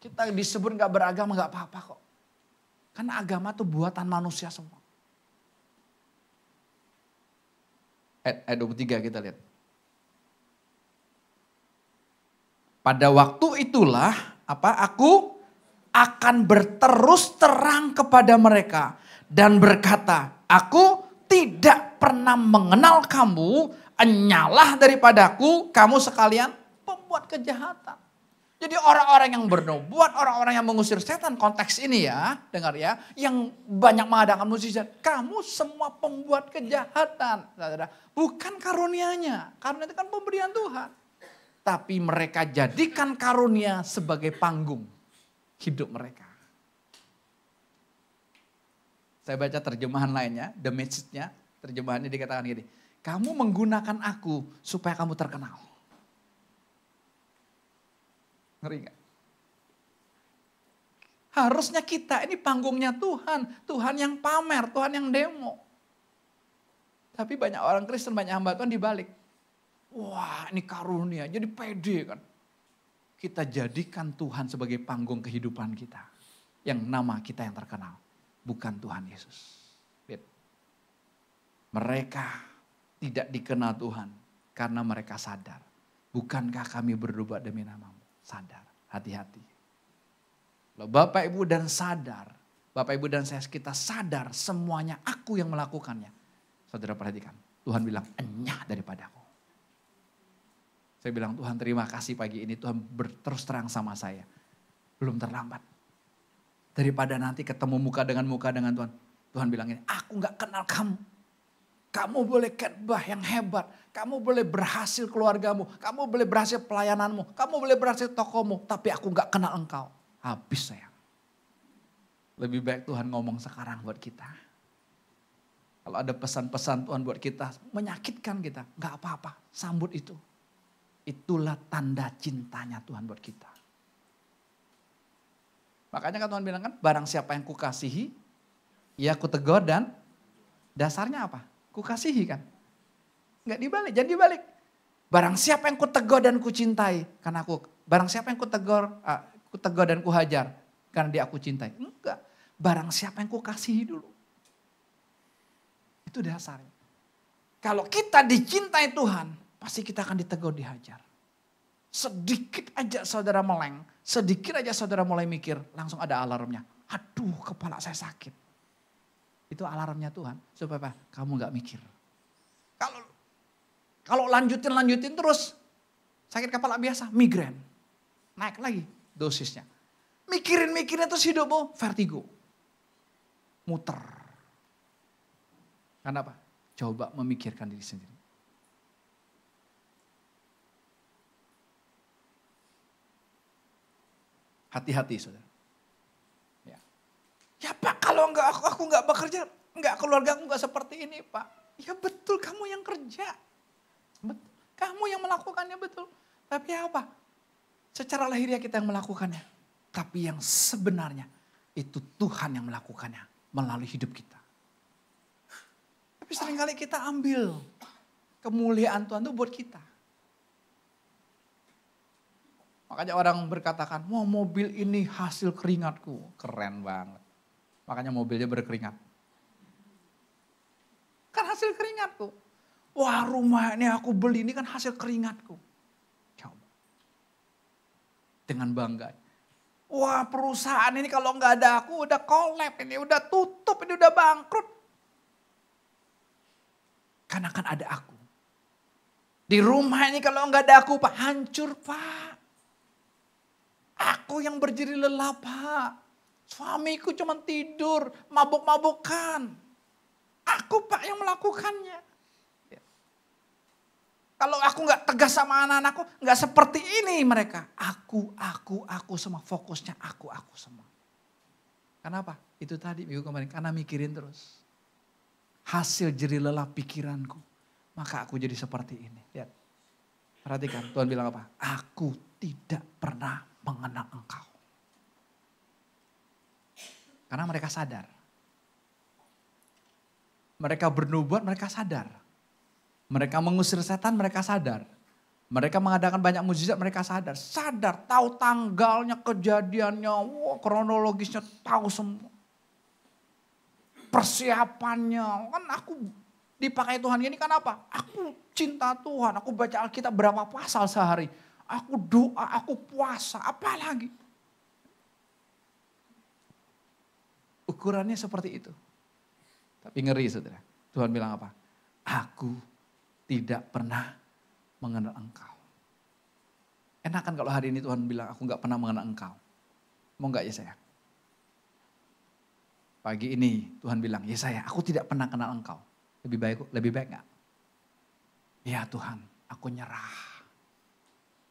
Kita disebut gak beragama gak apa-apa kok. Karena agama itu buatan manusia semua. Ayat 23 kita lihat. Pada waktu itulah aku akan berterus terang kepada mereka dan berkata, aku tidak pernah mengenal kamu, enyalah daripadaku kamu sekalian pembuat kejahatan. Jadi orang-orang yang bernubuat, orang-orang yang mengusir setan, konteks ini ya, dengar ya, yang banyak mengadakan mujizat, kamu semua pembuat kejahatan, saudara. Bukan karunianya, karunia itu kan pemberian Tuhan. Tapi mereka jadikan karunia sebagai panggung hidup mereka. Saya baca terjemahan lainnya, the message-nya, terjemahannya dikatakan gini. Kamu menggunakan aku supaya kamu terkenal. Ngeri gak? Harusnya kita ini panggungnya Tuhan. Tuhan yang pamer, Tuhan yang demo. Tapi banyak orang Kristen, banyak hamba Tuhan dibalik. Wah ini karunia, jadi pede kan. Kita jadikan Tuhan sebagai panggung kehidupan kita. Yang nama kita yang terkenal. Bukan Tuhan Yesus. Lihat. Mereka tidak dikenal Tuhan karena mereka sadar. Bukankah kami berdoa demi namamu? Sadar, hati-hati. Kalau Bapak Ibu dan sadar, Bapak Ibu dan saya kita sadar semuanya aku yang melakukannya. Saudara perhatikan, Tuhan bilang enyah daripadaku. Saya bilang Tuhan terima kasih pagi ini Tuhan berterus terang sama saya. Belum terlambat. Daripada nanti ketemu muka dengan Tuhan. Tuhan bilang ini, aku gak kenal kamu. Kamu boleh khotbah yang hebat. Kamu boleh berhasil keluargamu. Kamu boleh berhasil pelayananmu. Kamu boleh berhasil tokomu. Tapi aku gak kenal engkau. Habis sayang. Lebih baik Tuhan ngomong sekarang buat kita. Kalau ada pesan-pesan Tuhan buat kita. Menyakitkan kita. Gak apa-apa. Sambut itu. Itulah tanda cintanya Tuhan buat kita. Makanya kan Tuhan bilang kan, barang siapa yang kukasihi, ya kutegur dan dasarnya apa? Kukasihi kan. Enggak dibalik, jangan dibalik. Barang siapa yang kutegur dan kucintai, karena barang siapa yang kutegur dan kuhajar, karena dia aku cintai. Enggak, barang siapa yang kukasihi dulu. Itu dasarnya. Kalau kita dicintai Tuhan, pasti kita akan ditegur, dihajar. Sedikit aja saudara meleng, sedikit aja saudara mulai mikir, langsung ada alarmnya. Aduh, kepala saya sakit. Itu alarmnya Tuhan, supaya apa? Kamu gak mikir. Kalau lanjutin terus, sakit kepala biasa, migrain. Naik lagi dosisnya. Mikirin terus hidupmu, vertigo. Muter. Karena apa? Coba memikirkan diri sendiri. Hati-hati saudara. Ya Pak, kalau aku nggak bekerja, keluarga aku nggak seperti ini Pak. Ya betul, kamu yang kerja. Betul, kamu yang melakukannya betul. Tapi apa? Secara lahiriah kita yang melakukannya. Tapi yang sebenarnya itu Tuhan yang melakukannya melalui hidup kita. Tapi seringkali kita ambil kemuliaan Tuhan itu buat kita. Makanya orang berkatakan, wah mobil ini hasil keringatku. Keren banget. Makanya mobilnya berkeringat. Kan hasil keringatku. Wah rumah ini aku beli ini kan hasil keringatku. Coba. Dengan bangga. Wah perusahaan ini kalau nggak ada aku udah kolab ini, udah tutup, ini udah bangkrut. Karena kan ada aku. Di rumah ini kalau nggak ada aku Pak, hancur Pak. Aku yang berdiri lelah Pak. Suamiku cuma tidur, mabuk-mabukan. Aku Pak yang melakukannya. Ya. Kalau aku nggak tegas sama anak-anakku, nggak seperti ini mereka. Aku semua, fokusnya aku semua. Kenapa? Itu tadi minggu kemarin, karena mikirin terus. Hasil jerih lelah pikiranku, maka aku jadi seperti ini. Lihat, perhatikan Tuhan bilang apa? Aku tidak pernah mengenal engkau. Karena mereka sadar. Mereka bernubuat, mereka sadar. Mereka mengusir setan, mereka sadar. Mereka mengadakan banyak mukjizat, mereka sadar. Sadar, tahu tanggalnya, kejadiannya, kronologisnya, tahu semua. Persiapannya, kan aku dipakai Tuhan ini kan apa? Aku cinta Tuhan, aku baca Alkitab berapa pasal sehari. Aku doa, aku puasa, apalagi. Ukurannya seperti itu. Tapi ngeri saudara. Tuhan bilang apa? Aku tidak pernah mengenal engkau. Enak kan kalau hari ini Tuhan bilang aku gak pernah mengenal engkau. Mau gak ya saya? Pagi ini Tuhan bilang, ya saya aku tidak pernah kenal engkau. Lebih baik gak? Ya Tuhan, aku nyerah.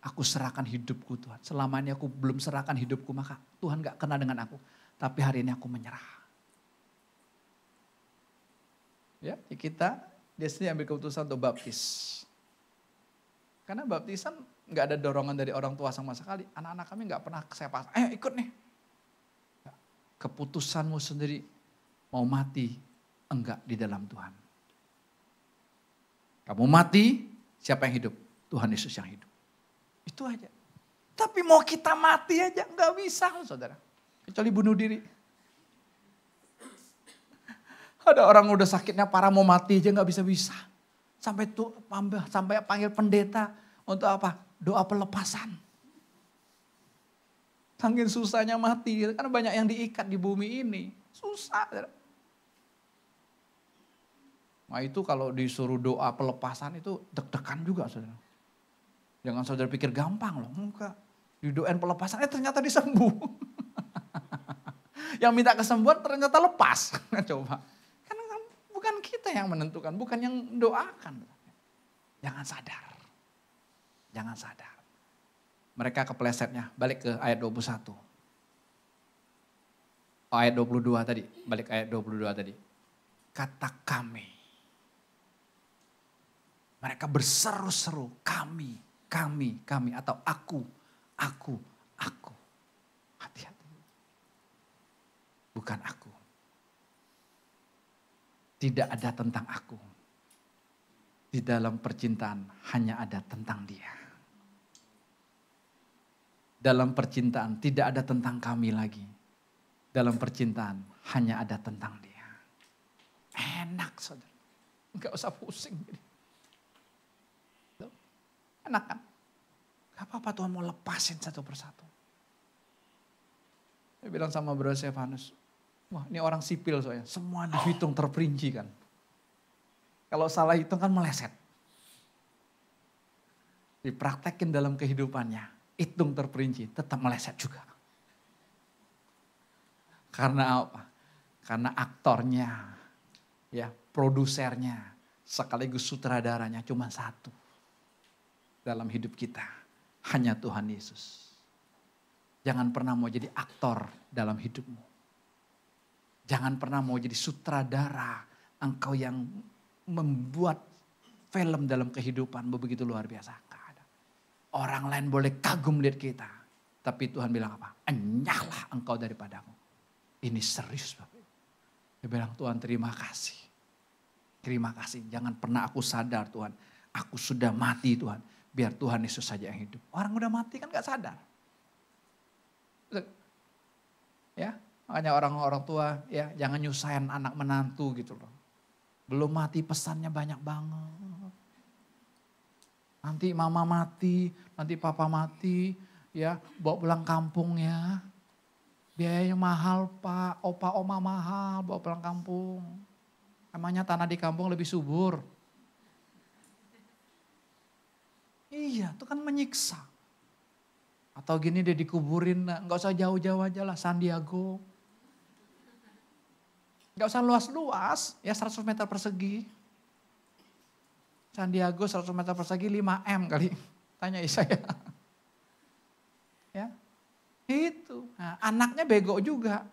Aku serahkan hidupku Tuhan. Selama ini aku belum serahkan hidupku, maka Tuhan gak kenal dengan aku. Tapi hari ini aku menyerah. Ya, kita dia sendiri ambil keputusan untuk baptis. Karena baptisan gak ada dorongan dari orang tua sama sekali. Anak-anak kami gak pernah saya pasang, ayo ikut nih. Keputusanmu sendiri mau mati, enggak di dalam Tuhan. Kamu mati, siapa yang hidup? Tuhan Yesus yang hidup. Itu aja. Tapi mau kita mati aja enggak bisa saudara. Kecuali bunuh diri. Ada orang udah sakitnya parah mau mati aja nggak bisa-bisa. Sampai panggil pendeta untuk apa? Doa pelepasan. Saking susahnya mati. Karena banyak yang diikat di bumi ini. Susah. Nah itu kalau disuruh doa pelepasan itu deg-degan juga saudara. Jangan saudara pikir gampang loh. Enggak. Didoain pelepasan ternyata disembuh. Yang minta kesembuhan ternyata lepas. Coba. Karena bukan kita yang menentukan, bukan yang doakan. Jangan sadar. Jangan sadar. Mereka keplesetnya, balik ke ayat 21. Ayat 22 tadi, balik ke ayat 22 tadi. Kata kami. Mereka berseru-seru, kami atau aku. Hati-hati. Bukan aku. Tidak ada tentang aku. Di dalam percintaan hanya ada tentang dia. Dalam percintaan tidak ada tentang kami lagi. Dalam percintaan hanya ada tentang dia. Enak saudara. Enggak usah pusing. Enak kan? Gak apa-apa Tuhan mau lepasin satu persatu. Saya bilang sama Bro Stefanus, wah ini orang sipil soalnya, semua dihitung terperinci kan. Kalau salah hitung kan meleset. Dipraktekin dalam kehidupannya, hitung terperinci, tetap meleset juga. Karena apa? Karena aktornya, ya produsernya, sekaligus sutradaranya cuma satu dalam hidup kita. Hanya Tuhan Yesus. Jangan pernah mau jadi aktor dalam hidupmu. Jangan pernah mau jadi sutradara. Engkau yang membuat film dalam kehidupanmu begitu luar biasa. Gak ada. Orang lain boleh kagum lihat kita. Tapi Tuhan bilang apa? Enyahlah engkau daripadaku. Ini serius Bapak. Dia bilang Tuhan terima kasih. Terima kasih. Jangan pernah aku sadar Tuhan. Aku sudah mati Tuhan. Biar Tuhan Yesus saja yang hidup. Orang udah mati kan gak sadar. Ya, makanya orang-orang tua ya jangan nyusahin anak menantu gitu loh. Belum mati pesannya banyak banget. Nanti mama mati, nanti papa mati, ya bawa pulang kampung ya. Biayanya mahal Pak, opa oma mahal bawa pulang kampung. Emangnya tanah di kampung lebih subur. Iya, itu kan menyiksa. Atau gini dia dikuburin, nggak usah jauh-jauh aja lah, San Diego. Nggak usah luas-luas, ya 100 meter persegi. San Diego 100 meter persegi 5M kali, tanya saya. Ya, itu. Nah, anaknya bego juga.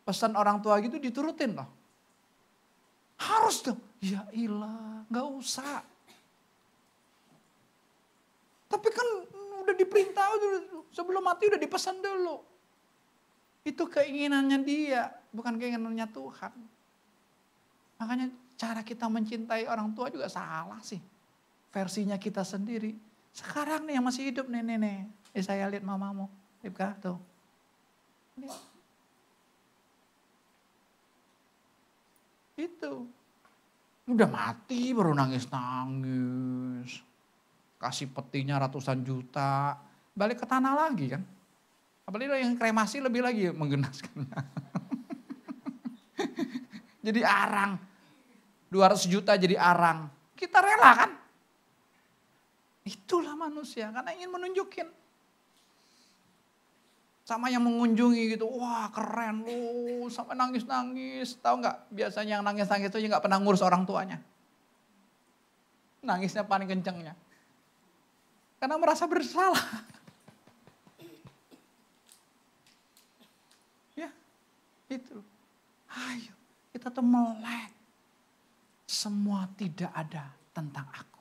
Pesan orang tua gitu diturutin loh. Harus dong, ya ilah, nggak usah. Tapi kan udah diperintah dulu, sebelum mati udah dipesan dulu. Itu keinginannya dia, bukan keinginannya Tuhan. Makanya cara kita mencintai orang tua juga salah sih. Versinya kita sendiri. Sekarang nih yang masih hidup nih. Saya lihat mamamu, Ribka tuh. Itu. Udah mati baru nangis-nangis. Kasih petinya ratusan juta, balik ke tanah lagi kan. Apalagi yang kremasi lebih lagi menggenaskannya. Jadi arang, 200 juta jadi arang. Kita rela kan? Itulah manusia, karena ingin menunjukin. Sama yang mengunjungi gitu, wah keren loh, sampai nangis-nangis. Tahu nggak? Biasanya yang nangis-nangis itu nggak pernah ngurus orang tuanya. Nangisnya paling kencengnya. Karena merasa bersalah. Ya, itu. Ayo, kita tuh melek. Semua tidak ada tentang aku.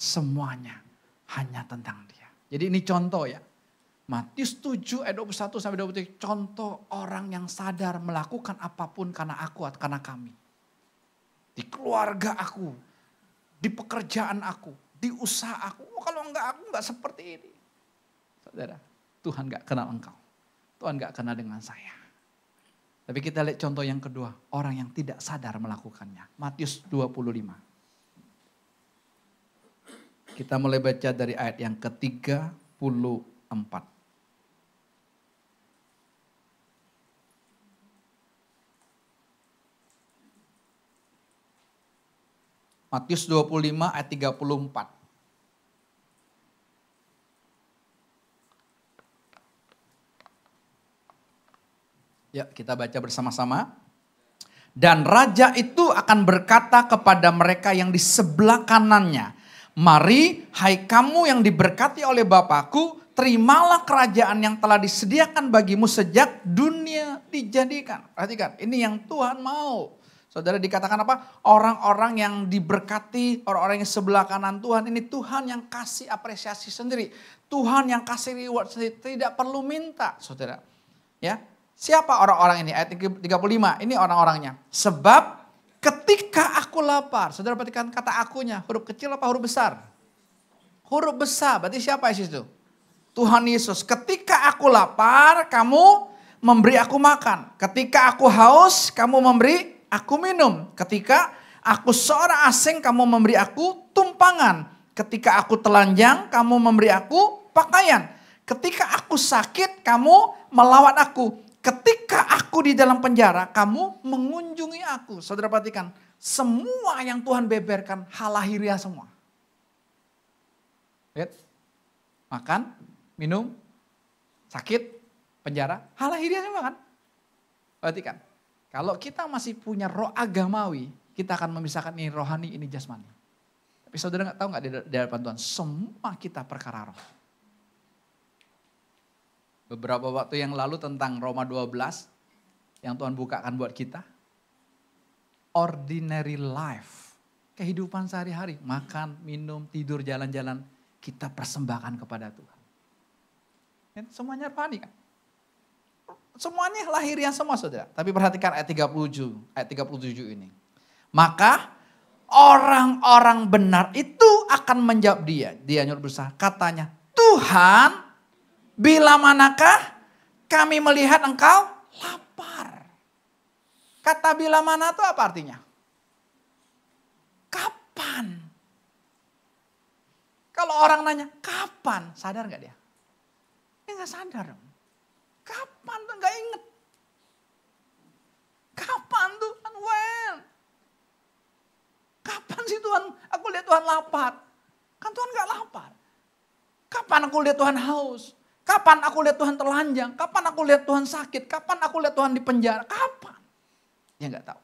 Semuanya hanya tentang dia. Jadi ini contoh ya. Matius 7 ayat 21 sampai 23. Contoh orang yang sadar melakukan apapun karena aku atau karena kami. Di keluarga aku. Di pekerjaan aku. Di usaha aku, kalau enggak aku enggak seperti ini. Saudara, Tuhan enggak kenal engkau. Tuhan enggak kenal dengan saya. Tapi kita lihat contoh yang kedua, orang yang tidak sadar melakukannya. Matius 25. Kita mulai baca dari ayat yang ke-34. Matius 25 ayat 34. Ya, kita baca bersama-sama. Dan raja itu akan berkata kepada mereka yang di sebelah kanannya, mari hai kamu yang diberkati oleh Bapakku, terimalah kerajaan yang telah disediakan bagimu sejak dunia dijadikan. Perhatikan, ini yang Tuhan mau. Saudara dikatakan apa? Orang-orang yang diberkati, orang-orang yang sebelah kanan Tuhan, ini Tuhan yang kasih apresiasi sendiri. Tuhan yang kasih reward sendiri, tidak perlu minta, saudara. Ya, siapa orang-orang ini? Ayat 35, ini orang-orangnya. Sebab ketika aku lapar, saudara perhatikan kata akunya, huruf kecil apa huruf besar? Huruf besar, berarti siapa Yesus itu? Tuhan Yesus. Ketika aku lapar, kamu memberi aku makan. Ketika aku haus, kamu memberi aku minum. Ketika aku seorang asing, kamu memberi aku tumpangan. ketika aku telanjang, kamu memberi aku pakaian. Ketika aku sakit, kamu melawat aku. Ketika aku di dalam penjara, kamu mengunjungi aku. Saudara perhatikan, semua yang Tuhan beberkan hal lahiriah semua. Lihat, makan, minum, sakit, penjara, hal lahiriah semua kan? Perhatikan, kalau kita masih punya roh agamawi, kita akan memisahkan ini rohani, ini jasmani. Tapi saudara nggak tahu nggak di hadapan Tuhan, semua kita perkara roh. Beberapa waktu yang lalu tentang Roma 12 yang Tuhan bukakan buat kita. Ordinary life, kehidupan sehari-hari, makan, minum, tidur, jalan-jalan, kita persembahkan kepada Tuhan. Semuanya rohani kan? Semuanya lahiriah semua saudara. Tapi perhatikan ayat 37 ini. Maka orang-orang benar itu akan menjawab dia. Dia nyuruh berusaha, katanya, Tuhan, bila manakah kami melihat engkau lapar? Kata bila mana itu apa artinya? Kapan? Kalau orang nanya, kapan? Sadar gak dia? Dia gak sadar. Kapan tuh gak inget. Kapan tuh? When? Kapan sih Tuhan? Aku lihat Tuhan lapar. Kan Tuhan gak lapar. Kapan aku lihat Tuhan haus? Kapan aku lihat Tuhan telanjang? Kapan aku lihat Tuhan sakit? Kapan aku lihat Tuhan di penjara? Kapan? Dia nggak tahu.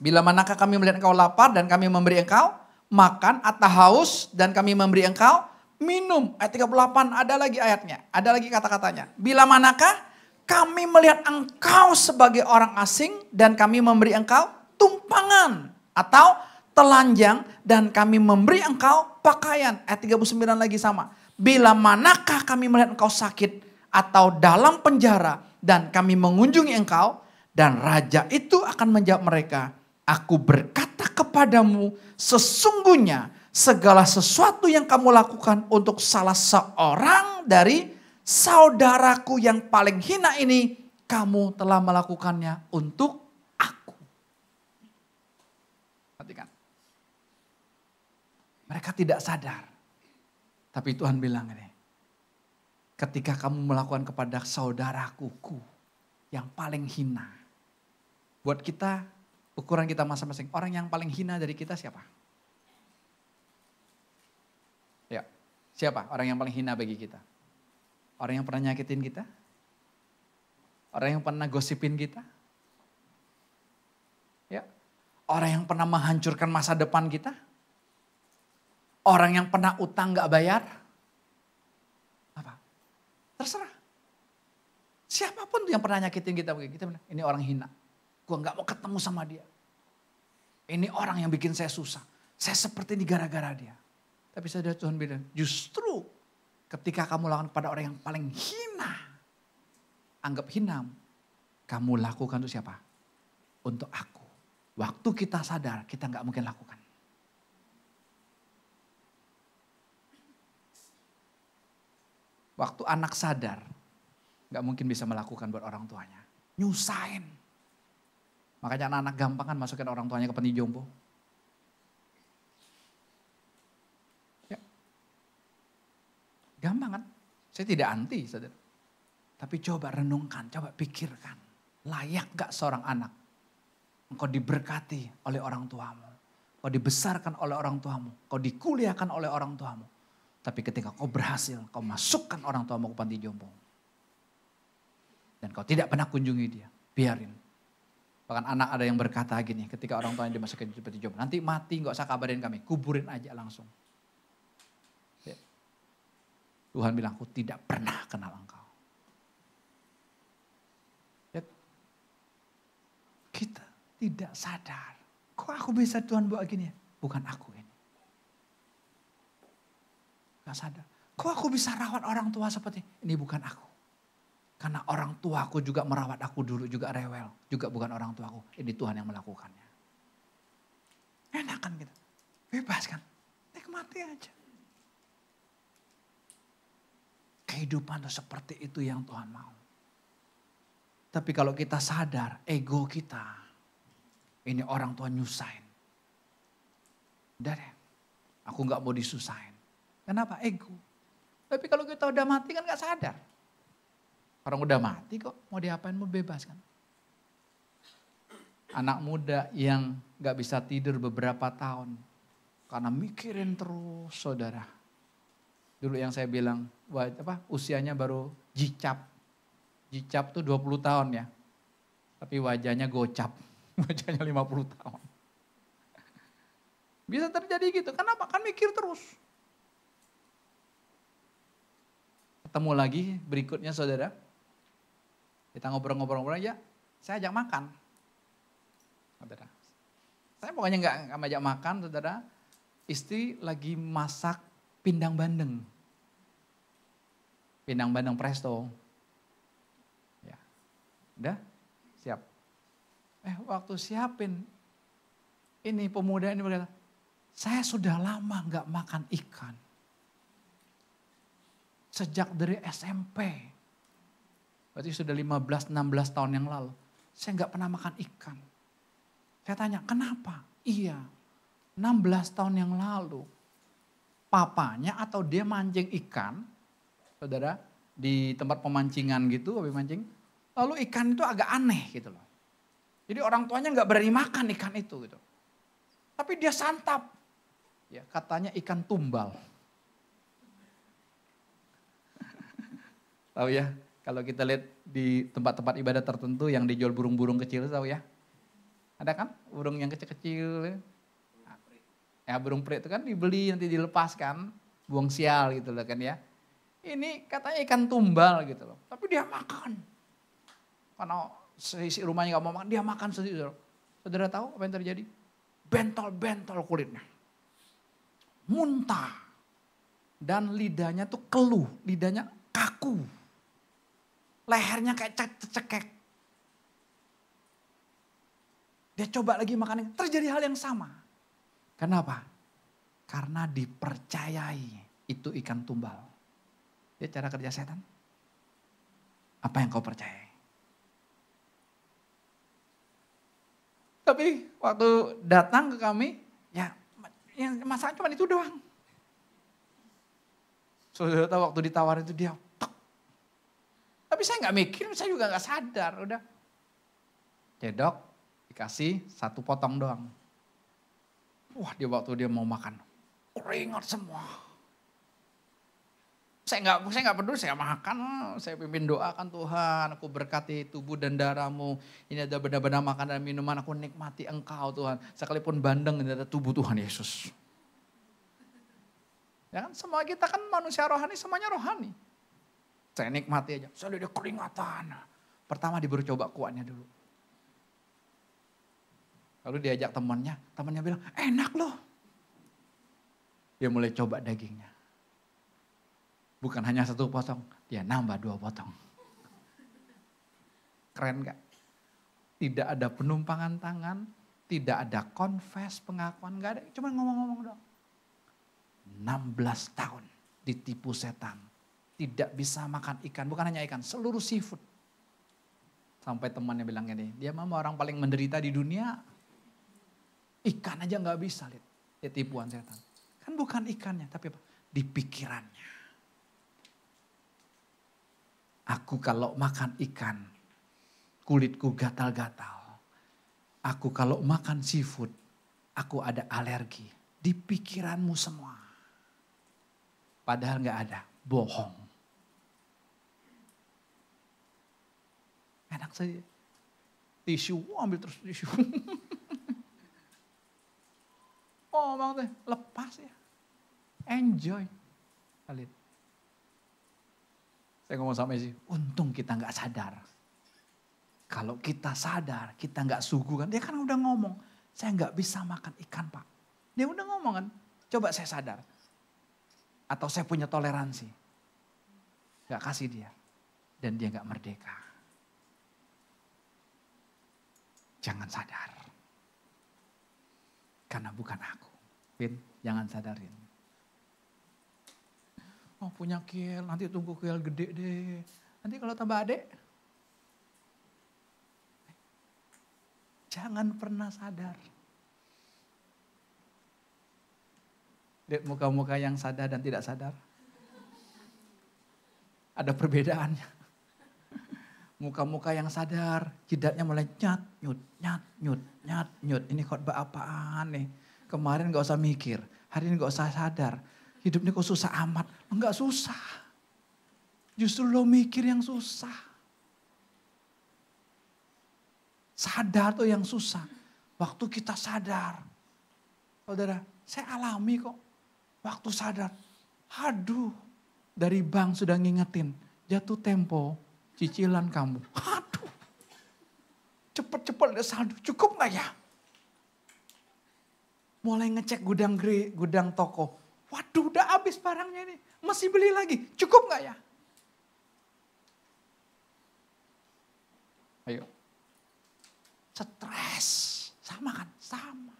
Bila manakah kami melihat engkau lapar dan kami memberi engkau makan atau haus dan kami memberi engkau minum. Ayat 38 ada lagi ayatnya. Ada lagi kata-katanya. Bila manakah kami melihat engkau sebagai orang asing dan kami memberi engkau tumpangan atau telanjang dan kami memberi engkau pakaian. Ayat 39 lagi sama. Bila manakah kami melihat engkau sakit atau dalam penjara dan kami mengunjungi engkau. Dan raja itu akan menjawab mereka. Aku berkata kepadamu sesungguhnya segala sesuatu yang kamu lakukan untuk salah seorang dari saudaraku yang paling hina ini. Kamu telah melakukannya untuk aku. Perhatikan. Mereka tidak sadar. Tapi Tuhan bilang ini. Ketika kamu melakukan kepada saudaraku yang paling hina. Buat kita, ukuran kita masing-masing. Orang yang paling hina dari kita siapa? Ya, siapa orang yang paling hina bagi kita? Orang yang pernah nyakitin kita? Orang yang pernah gosipin kita? Ya, orang yang pernah menghancurkan masa depan kita? Orang yang pernah utang gak bayar? Apa? Terserah. Siapapun yang pernah nyakitin kita bilang, ini orang hina. Gue gak mau ketemu sama dia. Ini orang yang bikin saya susah. Saya seperti ini gara-gara dia. Tapi saudara Tuhan bilang, justru ketika kamu lakukan pada orang yang paling hina. Anggap hina. Kamu lakukan untuk siapa? Untuk aku. Waktu kita sadar, kita gak mungkin lakukan. Waktu anak sadar, gak mungkin bisa melakukan buat orang tuanya. Nyusahin. Makanya anak-anak gampang kan masukin orang tuanya ke panti jompo. Ya. Gampang kan? Saya tidak anti, saudara. Tapi coba renungkan, coba pikirkan. Layak gak seorang anak? Engkau diberkati oleh orang tuamu. Engkau dibesarkan oleh orang tuamu. Engkau dikuliahkan oleh orang tuamu. Tapi ketika kau berhasil, kau masukkan orang tuamu ke panti jompo. Dan kau tidak pernah kunjungi dia, biarin. Bahkan anak ada yang berkata gini, ketika orang tuanya dimasukin ke panti jompo. Nanti mati gak usah kabarin kami, kuburin aja langsung. Ya. Tuhan bilang, aku tidak pernah kenal engkau. Ya. Kita tidak sadar. Kok aku bisa Tuhan buat gini? Bukan aku ini. Gak sadar. Kok aku bisa rawat orang tua seperti ini? Bukan aku. Karena orang tuaku juga merawat aku dulu juga rewel. Juga bukan orang tuaku. Ini Tuhan yang melakukannya. Enak kan gitu. Bebas kan. Nikmati aja. Kehidupan tuh seperti itu yang Tuhan mau. Tapi kalau kita sadar ego kita. Ini orang tua nyusahin. Udah deh, aku gak mau disusahin. Kenapa? Ego. Tapi kalau kita udah mati kan gak sadar. Orang udah mati kok, mau diapain, mau bebas kan. Anak muda yang gak bisa tidur beberapa tahun. Karena mikirin terus saudara. Dulu yang saya bilang, usianya baru jicap. Jicap tuh 20 tahun ya. Tapi wajahnya gocap. Wajahnya 50 tahun. Bisa terjadi gitu, kenapa? Kan mikir terus. Ketemu lagi berikutnya saudara. Kita ngobrol-ngobrol aja, saya ajak makan. Saudara. Saya pokoknya nggak ajak makan saudara. Istri lagi masak pindang bandeng. Pindang bandeng presto. Ya. Udah, siap. Waktu siapin, ini pemuda ini berkata, saya sudah lama nggak makan ikan. Sejak dari SMP. Berarti sudah 15-16 tahun yang lalu. Saya nggak pernah makan ikan. Saya tanya, kenapa? Iya, 16 tahun yang lalu. Papanya atau dia mancing ikan, saudara, di tempat pemancingan gitu, hobi mancing. Lalu ikan itu agak aneh gitu loh. Jadi orang tuanya nggak berani makan ikan itu gitu. Tapi dia santap. Ya, katanya ikan tumbal. Tahu ya, kalau kita lihat di tempat-tempat ibadah tertentu yang dijual burung-burung kecil, tahu ya? Ada kan burung yang kecil-kecil? Ya burung peri itu kan dibeli nanti dilepaskan, buang sial gitu loh kan ya. Ini katanya ikan tumbal gitu loh, tapi dia makan. Karena isi rumahnya gak mau makan, dia makan sendiri. Saudara tahu apa yang terjadi? Bentol-bentol kulitnya. Muntah. Dan lidahnya tuh keluh, lidahnya kaku. Lehernya kayak cekek. Dia coba lagi makan, terjadi hal yang sama. Kenapa? Karena dipercayai itu ikan tumbal. Dia cara kerja setan. Apa yang kau percayai? Tapi waktu datang ke kami, ya yang masalah cuma itu doang. Saudara tahu waktu ditawarin itu dia, tek. Tapi saya nggak mikir, saya juga nggak sadar, udah. Cedok, dikasih 1 potong doang. Wah, waktu dia mau makan, keringat semua. Saya nggak peduli, saya makan, saya pimpin doakan Tuhan, aku berkati tubuh dan darahmu. Ini ada benda-benda makanan dan minuman, aku nikmati engkau Tuhan. Sekalipun bandeng ini ada tubuh Tuhan Yesus. Ya kan, semua kita kan manusia rohani, semuanya rohani. Saya nikmati aja, saya udah keringatan. Pertama diberi coba kuahnya dulu. Lalu diajak temannya bilang, enak loh. Dia mulai coba dagingnya. Bukan hanya 1 potong, dia nambah 2 potong. Keren gak? Tidak ada penumpangan tangan, tidak ada confess, pengakuan, gak ada. Cuma ngomong-ngomong doang. 16 tahun ditipu setan. Tidak bisa makan ikan, bukan hanya ikan, seluruh seafood. Sampai temannya bilang gini, dia mah orang paling menderita di dunia. Ikan aja gak bisa, lihat. Dia tipuan setan. Kan bukan ikannya, tapi apa? Di pikirannya. Aku kalau makan ikan, kulitku gatal-gatal. Aku kalau makan seafood, aku ada alergi. Di pikiranmu semua. Padahal gak ada, bohong. Enak saja. Tisu, ambil terus tisu. Oh bang teh, lepas ya. Enjoy. Lihat. Saya ngomong sama Isi, untung kita gak sadar. Kalau kita sadar, kita gak suguh kan. Dia kan udah ngomong, saya gak bisa makan ikan pak. Dia udah ngomong kan, coba saya sadar. Atau saya punya toleransi. Gak kasih dia. Dan dia gak merdeka. Jangan sadar. Karena bukan aku. Vin, jangan sadarin. Oh punya kiel, nanti tunggu kiel gede deh. Nanti kalau tambah adek. Jangan pernah sadar. Lihat muka-muka yang sadar dan tidak sadar. Ada perbedaannya. Muka-muka yang sadar, jidatnya mulai nyat, nyut, nyat, nyut, nyat, nyut. Ini khotbah apaan nih? Kemarin gak usah mikir, hari ini gak usah sadar. Hidup ini kok susah amat. Enggak susah. Justru lo mikir yang susah. Sadar tuh yang susah. Waktu kita sadar. Saudara, saya alami kok. Waktu sadar. Aduh, dari bank sudah ngingetin. Jatuh tempo. Cicilan kamu. Aduh. Cepet-cepet ada saldo. Cukup gak ya? Mulai ngecek gudang toko. Waduh udah habis barangnya ini. Masih beli lagi. Cukup gak ya? Ayo. Stres. Sama kan? Sama.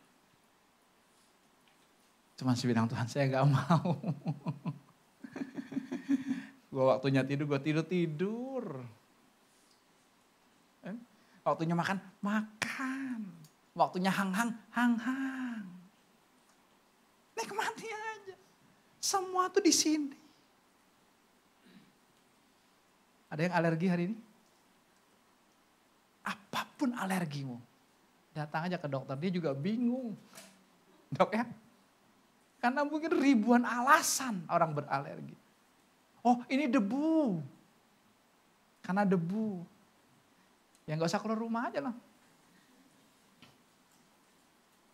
Cuman saya bilang Tuhan saya gak mau. Gue waktunya tidur, gue tidur. Waktunya makan, makan. Waktunya hang-hang. Nikmati aja. Semua tuh di sini. Ada yang alergi hari ini? Apapun alergimu. Datang aja ke dokter, dia juga bingung. Dok ya? Karena mungkin ribuan alasan orang beralergi. Oh ini debu. Karena debu. Ya gak usah keluar rumah aja lah.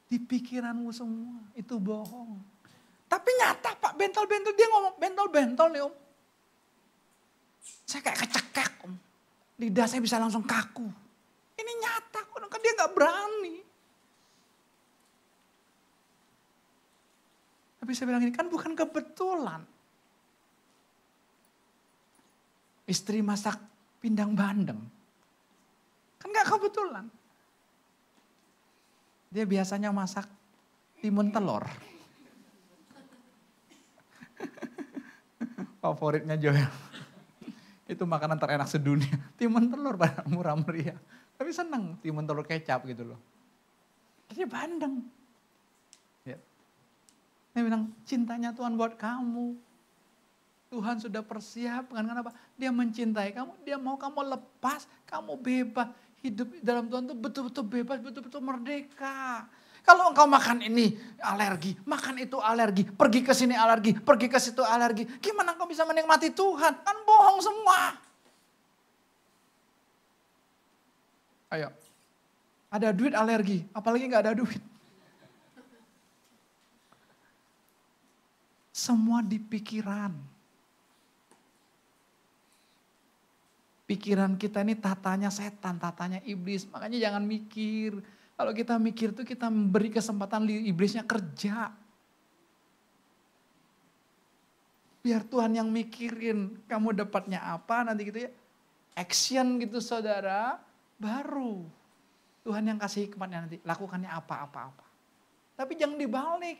Di pikiranmu semua itu bohong. Tapi nyata Pak, bentol-bentol. Dia ngomong bentol-bentol nih Om. Saya kayak kecekek Om. Lidah saya bisa langsung kaku. Ini nyata kok, kan dia gak berani. Tapi saya bilang ini kan bukan kebetulan. Istri masak pindang bandeng. Kan gak kebetulan. Dia biasanya masak timun telur. Favoritnya Joel. Itu makanan terenak sedunia. Timun telur murah meriah. Tapi seneng timun telur kecap gitu loh. Dia bandeng. Ya. Dia bilang cintanya Tuhan buat kamu. Tuhan sudah persiapkan, kenapa? Dia mencintai kamu, dia mau kamu lepas, kamu bebas. Hidup dalam Tuhan itu betul-betul bebas, betul-betul merdeka. Kalau engkau makan ini alergi, makan itu alergi, pergi ke sini alergi, pergi ke situ alergi. Gimana engkau bisa menikmati Tuhan? Kan bohong semua. Ayo, ada duit alergi, apalagi gak ada duit. Semua di pikiran. Pikiran kita ini tatanya setan, tatanya iblis. Makanya jangan mikir. Kalau kita mikir tuh kita memberi kesempatan iblisnya kerja. Biar Tuhan yang mikirin kamu dapatnya apa nanti gitu ya. Action gitu saudara. Baru Tuhan yang kasih hikmatnya nanti. Lakukannya apa-apa. Tapi jangan dibalik.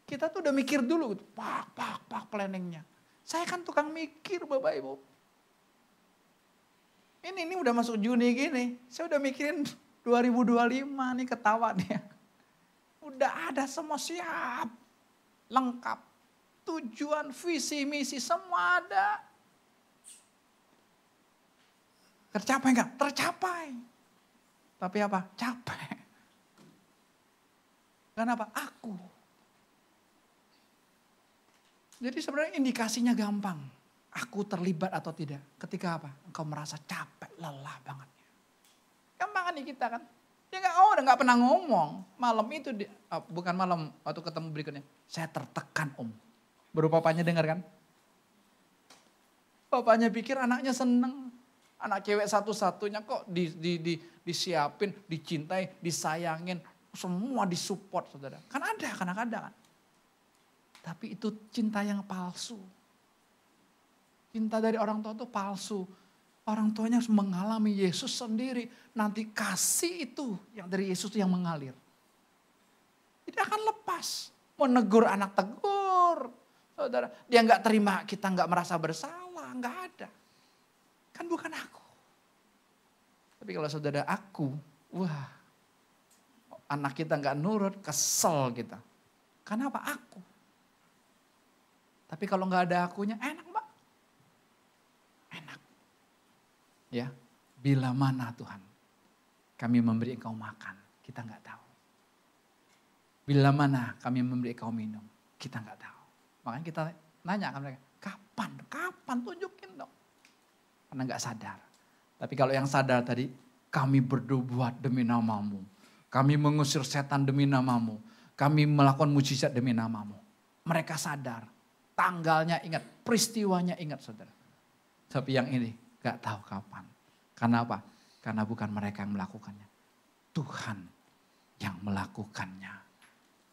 Kita tuh udah mikir dulu. Pak planningnya. Saya kan tukang mikir Bapak Ibu. Ini udah masuk Juni gini. Saya udah mikirin 2025 nih ketawa dia. Udah ada semua siap. Lengkap. Tujuan, visi, misi semua ada. Tercapai enggak? Tercapai. Tapi apa? Capek. Kenapa? Aku. Jadi sebenarnya indikasinya gampang. Aku terlibat atau tidak. Ketika apa? Engkau merasa capek, lelah banget. Gampang nih kita kan. Dia udah gak pernah ngomong. Malam itu, bukan malam waktu ketemu berikutnya. Saya tertekan Om. Baru papanya dengar kan. Papanya pikir anaknya seneng. Anak cewek satu-satunya kok disiapin, dicintai, disayangin. Semua disupport saudara. Kan ada kadang-kadang kan. Tapi itu cinta yang palsu. Cinta dari orang tua itu palsu. Orang tuanya harus mengalami Yesus sendiri. Nanti kasih itu yang dari Yesus itu yang mengalir. Tidak akan lepas. Mau negur anak tegur. Saudara, dia nggak terima kita nggak merasa bersalah. Nggak ada. Kan bukan aku. Tapi kalau saudara aku, wah. Anak kita nggak nurut, kesel kita. Kenapa aku? Tapi kalau nggak ada akunya, enak Mbak. Enak. Ya, bila mana Tuhan kami memberi engkau makan, kita nggak tahu. Bila mana kami memberi engkau minum, kita nggak tahu. Makanya kita nanya ke mereka, kapan tunjukin dong. Karena nggak sadar. Tapi kalau yang sadar tadi, kami berbuat demi namamu. Kami mengusir setan demi namamu. Kami melakukan mujizat demi namamu. Mereka sadar. Tanggalnya ingat, peristiwanya ingat saudara. Tapi yang ini gak tahu kapan. Karena apa? Karena bukan mereka yang melakukannya. Tuhan yang melakukannya.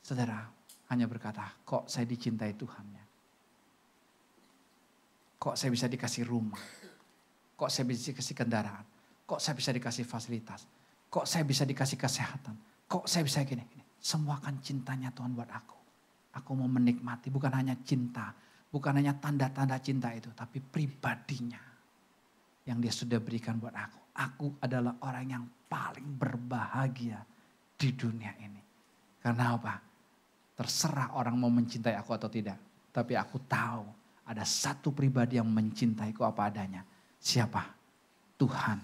Saudara hanya berkata, kok saya dicintai Tuhannya? Kok saya bisa dikasih rumah? Kok saya bisa dikasih kendaraan? Kok saya bisa dikasih fasilitas? Kok saya bisa dikasih kesehatan? Kok saya bisa gini? Semua kan cintanya Tuhan buat aku. Aku mau menikmati bukan hanya cinta, bukan hanya tanda-tanda cinta itu, tapi pribadinya yang dia sudah berikan buat aku. Aku adalah orang yang paling berbahagia di dunia ini. Karena apa? Terserah orang mau mencintai aku atau tidak. Tapi aku tahu ada satu pribadi yang mencintaiku apa adanya. Siapa? Tuhan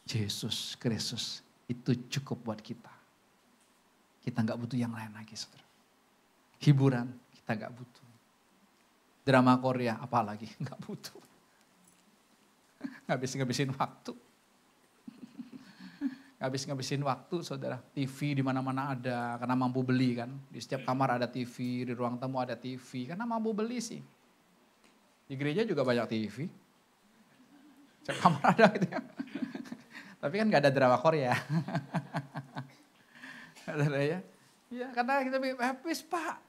Yesus Kristus. Itu cukup buat kita. Kita gak butuh yang lain lagi saudara. Hiburan kita gak butuh. Drama Korea apalagi gak butuh. Ngabisin waktu. Ngabisin waktu saudara. TV di mana-mana ada karena mampu beli kan. Di setiap kamar ada TV, di ruang tamu ada TV. Karena mampu beli sih. Di gereja juga banyak TV. Setiap kamar ada gitu ya. Tapi kan gak ada drama Korea. Saudara ya. Ya karena kita habis pak.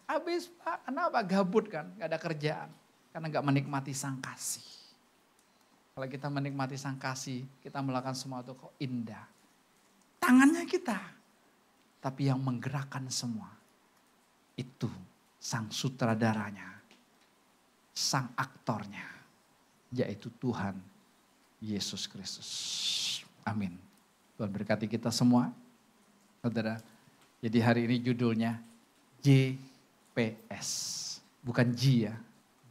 Kenapa? Gabut kan, gak ada kerjaan. Karena gak menikmati sang kasih. Kalau kita menikmati sang kasih, kita melakukan semua itu kok indah. Tangannya kita. Tapi yang menggerakkan semua, itu sang sutradaranya. Sang aktornya, yaitu Tuhan Yesus Kristus. Amin. Tuhan berkati kita semua. Saudara. Jadi hari ini judulnya JPS. Bukan J ya.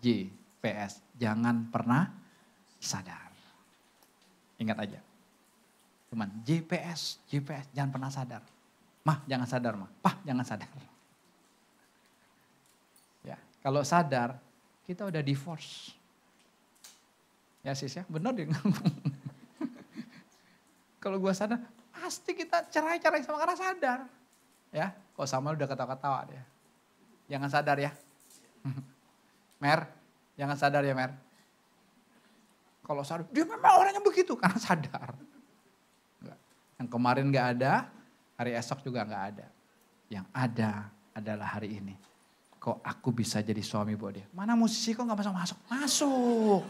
JPS. Jangan pernah sadar. Ingat aja. Cuman JPS. Jangan pernah sadar. Mah jangan sadar mah. Pah jangan sadar. Ya, kalau sadar kita udah divorce. Ya sis ya, benar deh. Kalau gue sadar, pasti kita cerai-cerai sama karena sadar. Ya, kok sama udah ketawa-ketawa dia. Jangan sadar ya. Mer, jangan sadar ya Mer. Kalau sadar, dia memang orangnya begitu karena sadar. Enggak. Yang kemarin gak ada, hari esok juga gak ada. Yang ada adalah hari ini. Kok aku bisa jadi suami buat dia? Mana musisi kok gak masuk? Masuk.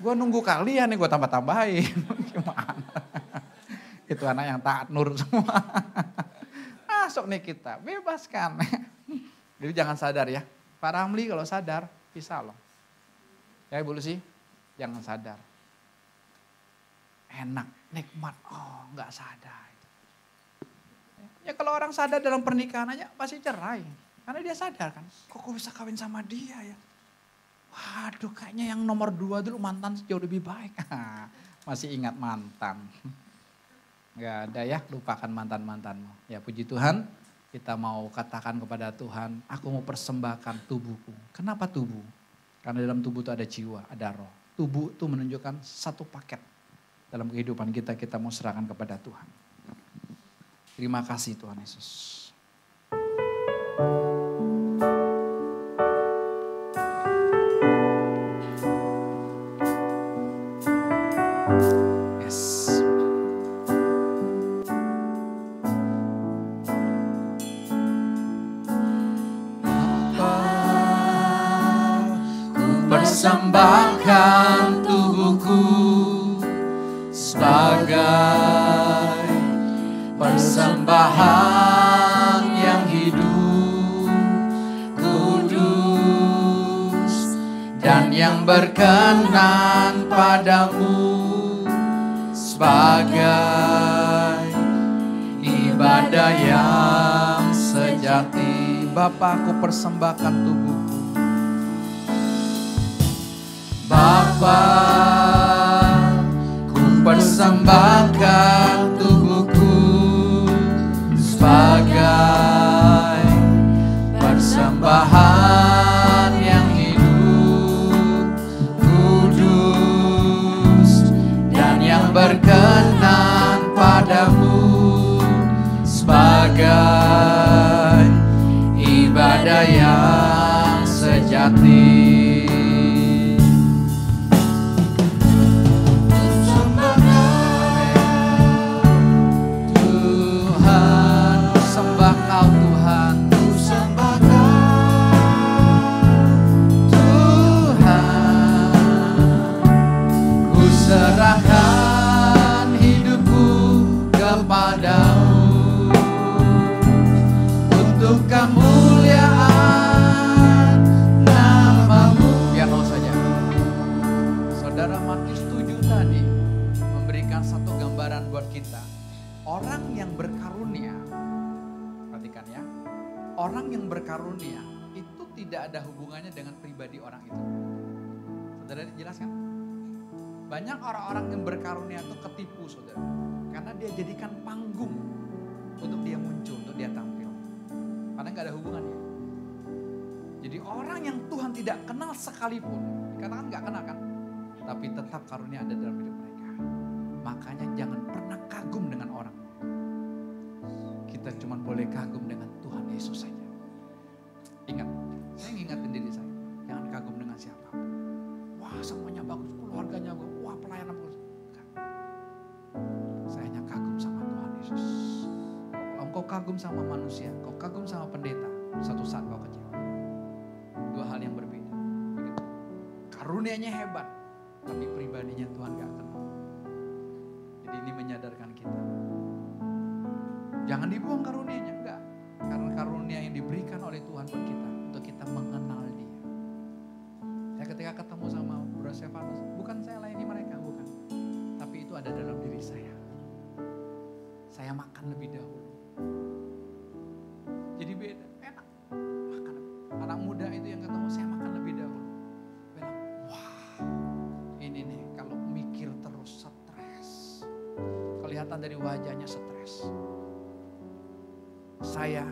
Gue nunggu kalian nih, gue tambah-tambahin. Gimana? Itu anak yang taat nurut semua. Masuk nih kita, bebaskan. Jadi jangan sadar ya. Pak Ramli kalau sadar, bisa loh. Ya Ibu Lucy, jangan sadar. Enak, nikmat, oh nggak sadar. Ya kalau orang sadar dalam pernikahan aja pasti cerai. Karena dia sadar kan, kok bisa kawin sama dia ya. Waduh kayaknya yang nomor 2 dulu mantan jauh lebih baik. Masih ingat mantan. Gak ada ya, lupakan mantan-mantanmu. Ya puji Tuhan, kita mau katakan kepada Tuhan, aku mau persembahkan tubuhku. Kenapa tubuh? Karena dalam tubuh itu ada jiwa, ada roh. Tubuh itu menunjukkan satu paket. Dalam kehidupan kita mau serahkan kepada Tuhan. Terima kasih Tuhan Yesus. Persembahkan tubuhku sebagai persembahan yang hidup, kudus, dan yang berkenan padamu sebagai ibadah yang sejati. Bapa, aku persembahkan tubuhku sejati. Tuhan, ku sembah Kau Tuhan. Serahkan hidupku kepadamu untuk kemuliaan namamu. Biar lo saja. Saudara Matius 7 tadi memberikan satu gambaran buat kita. Orang yang berkarunia, perhatikan ya, orang yang berkarunia itu tidak ada hubungannya dengan pribadi orang itu. Saudara jelaskan? Banyak orang-orang yang berkarunia itu ketipu, saudara. Karena dia jadikan panggung untuk dia muncul, untuk dia tampil. Karena gak ada hubungannya. Jadi orang yang Tuhan tidak kenal sekalipun, dikatakan gak kenal kan? Tapi tetap karunia ada dalam hidup mereka. Makanya jangan pernah kagum dengan orang. Kita cuma boleh kagum dengan Tuhan Yesus saja. Ingat, saya ngingatin diri saya. Jangan kagum dengan siapa. Wah semuanya bagus, keluarganya bagus. Pelayanan bagus. Saya hanya kagum sama Tuhan Yesus. Kalau engkau kagum sama manusia, engkau kagum sama pendeta, satu saat kau kecewa. Dua hal yang berbeda. Begitu. Karunianya hebat, tapi pribadinya Tuhan gak kenal. Jadi ini menyadarkan kita. Jangan dibuang karunianya, enggak. Karena karunia yang diberikan oleh Tuhan buat kita, untuk kita mengenal Dia. Saya ketika ketemu sama Bro Stefanus, bukan saya layani mereka, bukan. Tapi itu ada dalam diri saya. Saya makan lebih dahulu. Jadi beda, enak. Makan. Anak muda itu yang ketemu, saya makan lebih dahulu. Bilang, wah ini nih kalau mikir terus stres. Kelihatan dari wajahnya stres. Saya,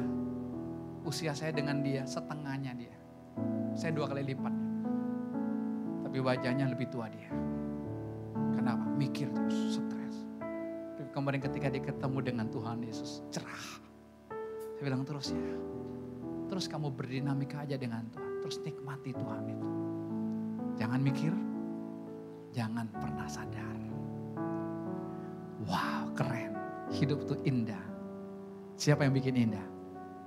usia saya dengan dia setengahnya dia. Saya 2 kali lipatnya. Tapi wajahnya lebih tua dia. Kenapa? Mikir terus, stres. Tapi kemarin ketika dia ketemu dengan Tuhan Yesus, cerah. Saya bilang terus ya. Terus kamu berdinamika aja dengan Tuhan. Terus nikmati Tuhan itu. Jangan mikir, jangan pernah sadar. Wow, keren. Hidup tuh indah. Siapa yang bikin indah?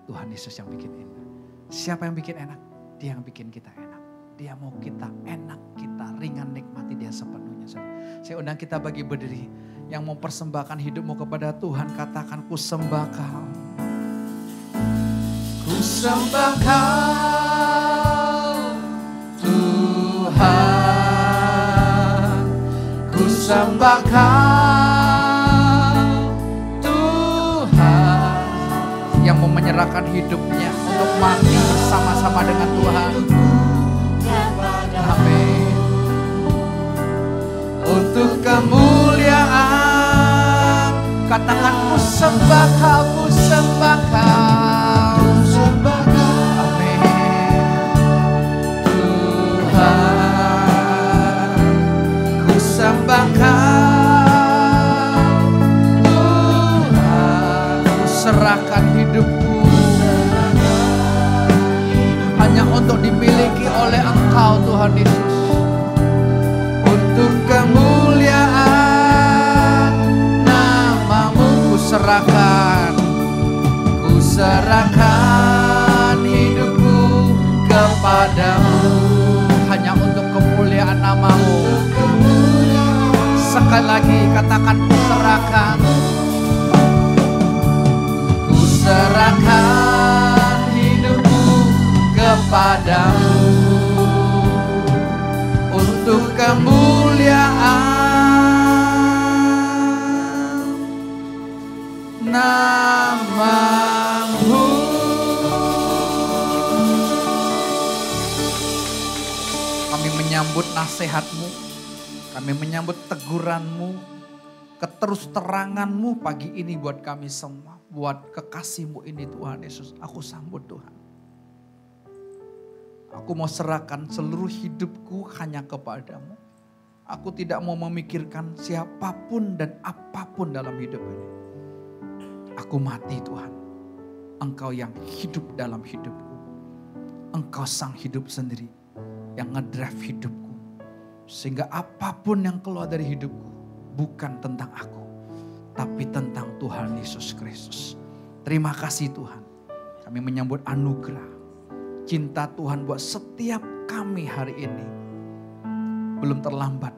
Tuhan Yesus yang bikin indah. Siapa yang bikin enak? Dia yang bikin kita enak. Dia mau kita enak, kita ringan nikmati Dia sepenuhnya. Saya undang kita bagi berdiri. Yang mau persembahkan hidupmu kepada Tuhan, katakan ku sembah Kau. Ku sembah Kau, Tuhan. Ku sembah Kau, Tuhan. Yang mau menyerahkan hidupnya untuk mati bersama-sama dengan Tuhan. Amin. Untuk kemuliaan, katakan ku sembah Kau, ku sembah Kau, sembah Kau. Amin. Tuhan, ku sembah Kau, Tuhan. Ku serahkan hidupku hanya untuk dimiliki oleh Engkau Tuhan Yesus. Untuk kemuliaan namamu ku serahkan hidupku kepadamu. Hanya untuk kemuliaan namamu. Sekali lagi katakan ku serahkan hidupku kepadamu. Untuk kemuliaan namamu. Kami menyambut nasihat-Mu, kami menyambut teguran-Mu, keterus-terangan-Mu pagi ini buat kami semua, buat kekasih-Mu ini Tuhan Yesus. Aku sambut Tuhan. Aku mau serahkan seluruh hidupku hanya kepadamu. Aku tidak mau memikirkan siapapun dan apapun dalam hidup ini. Aku mati Tuhan. Engkau yang hidup dalam hidupku. Engkau sang hidup sendiri yang ngedrive hidupku. Sehingga apapun yang keluar dari hidupku bukan tentang aku, tapi tentang Tuhan Yesus Kristus. Terima kasih Tuhan. Kami menyambut anugerah, cinta Tuhan buat setiap kami hari ini. Belum terlambat.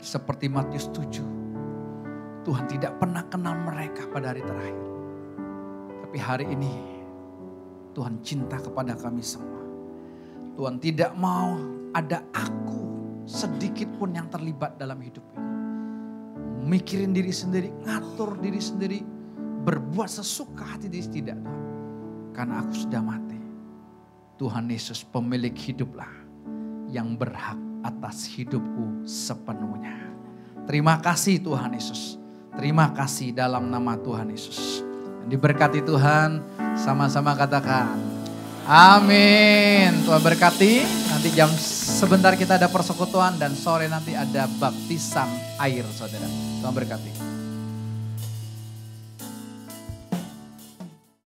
Seperti Matius 7. Tuhan tidak pernah kenal mereka pada hari terakhir. Tapi hari ini Tuhan cinta kepada kami semua. Tuhan tidak mau ada aku sedikit pun yang terlibat dalam hidup ini. Mikirin diri sendiri, ngatur diri sendiri, berbuat sesuka hati diri tidak Tuhan. Karena aku sudah mati. Tuhan Yesus pemilik hiduplah yang berhak atas hidupku sepenuhnya. Terima kasih Tuhan Yesus. Terima kasih dalam nama Tuhan Yesus. Diberkati Tuhan, sama-sama katakan amin. Tuhan berkati. Nanti sebentar kita ada persekutuan dan sore nanti ada baptisan air saudara. Tuhan berkati.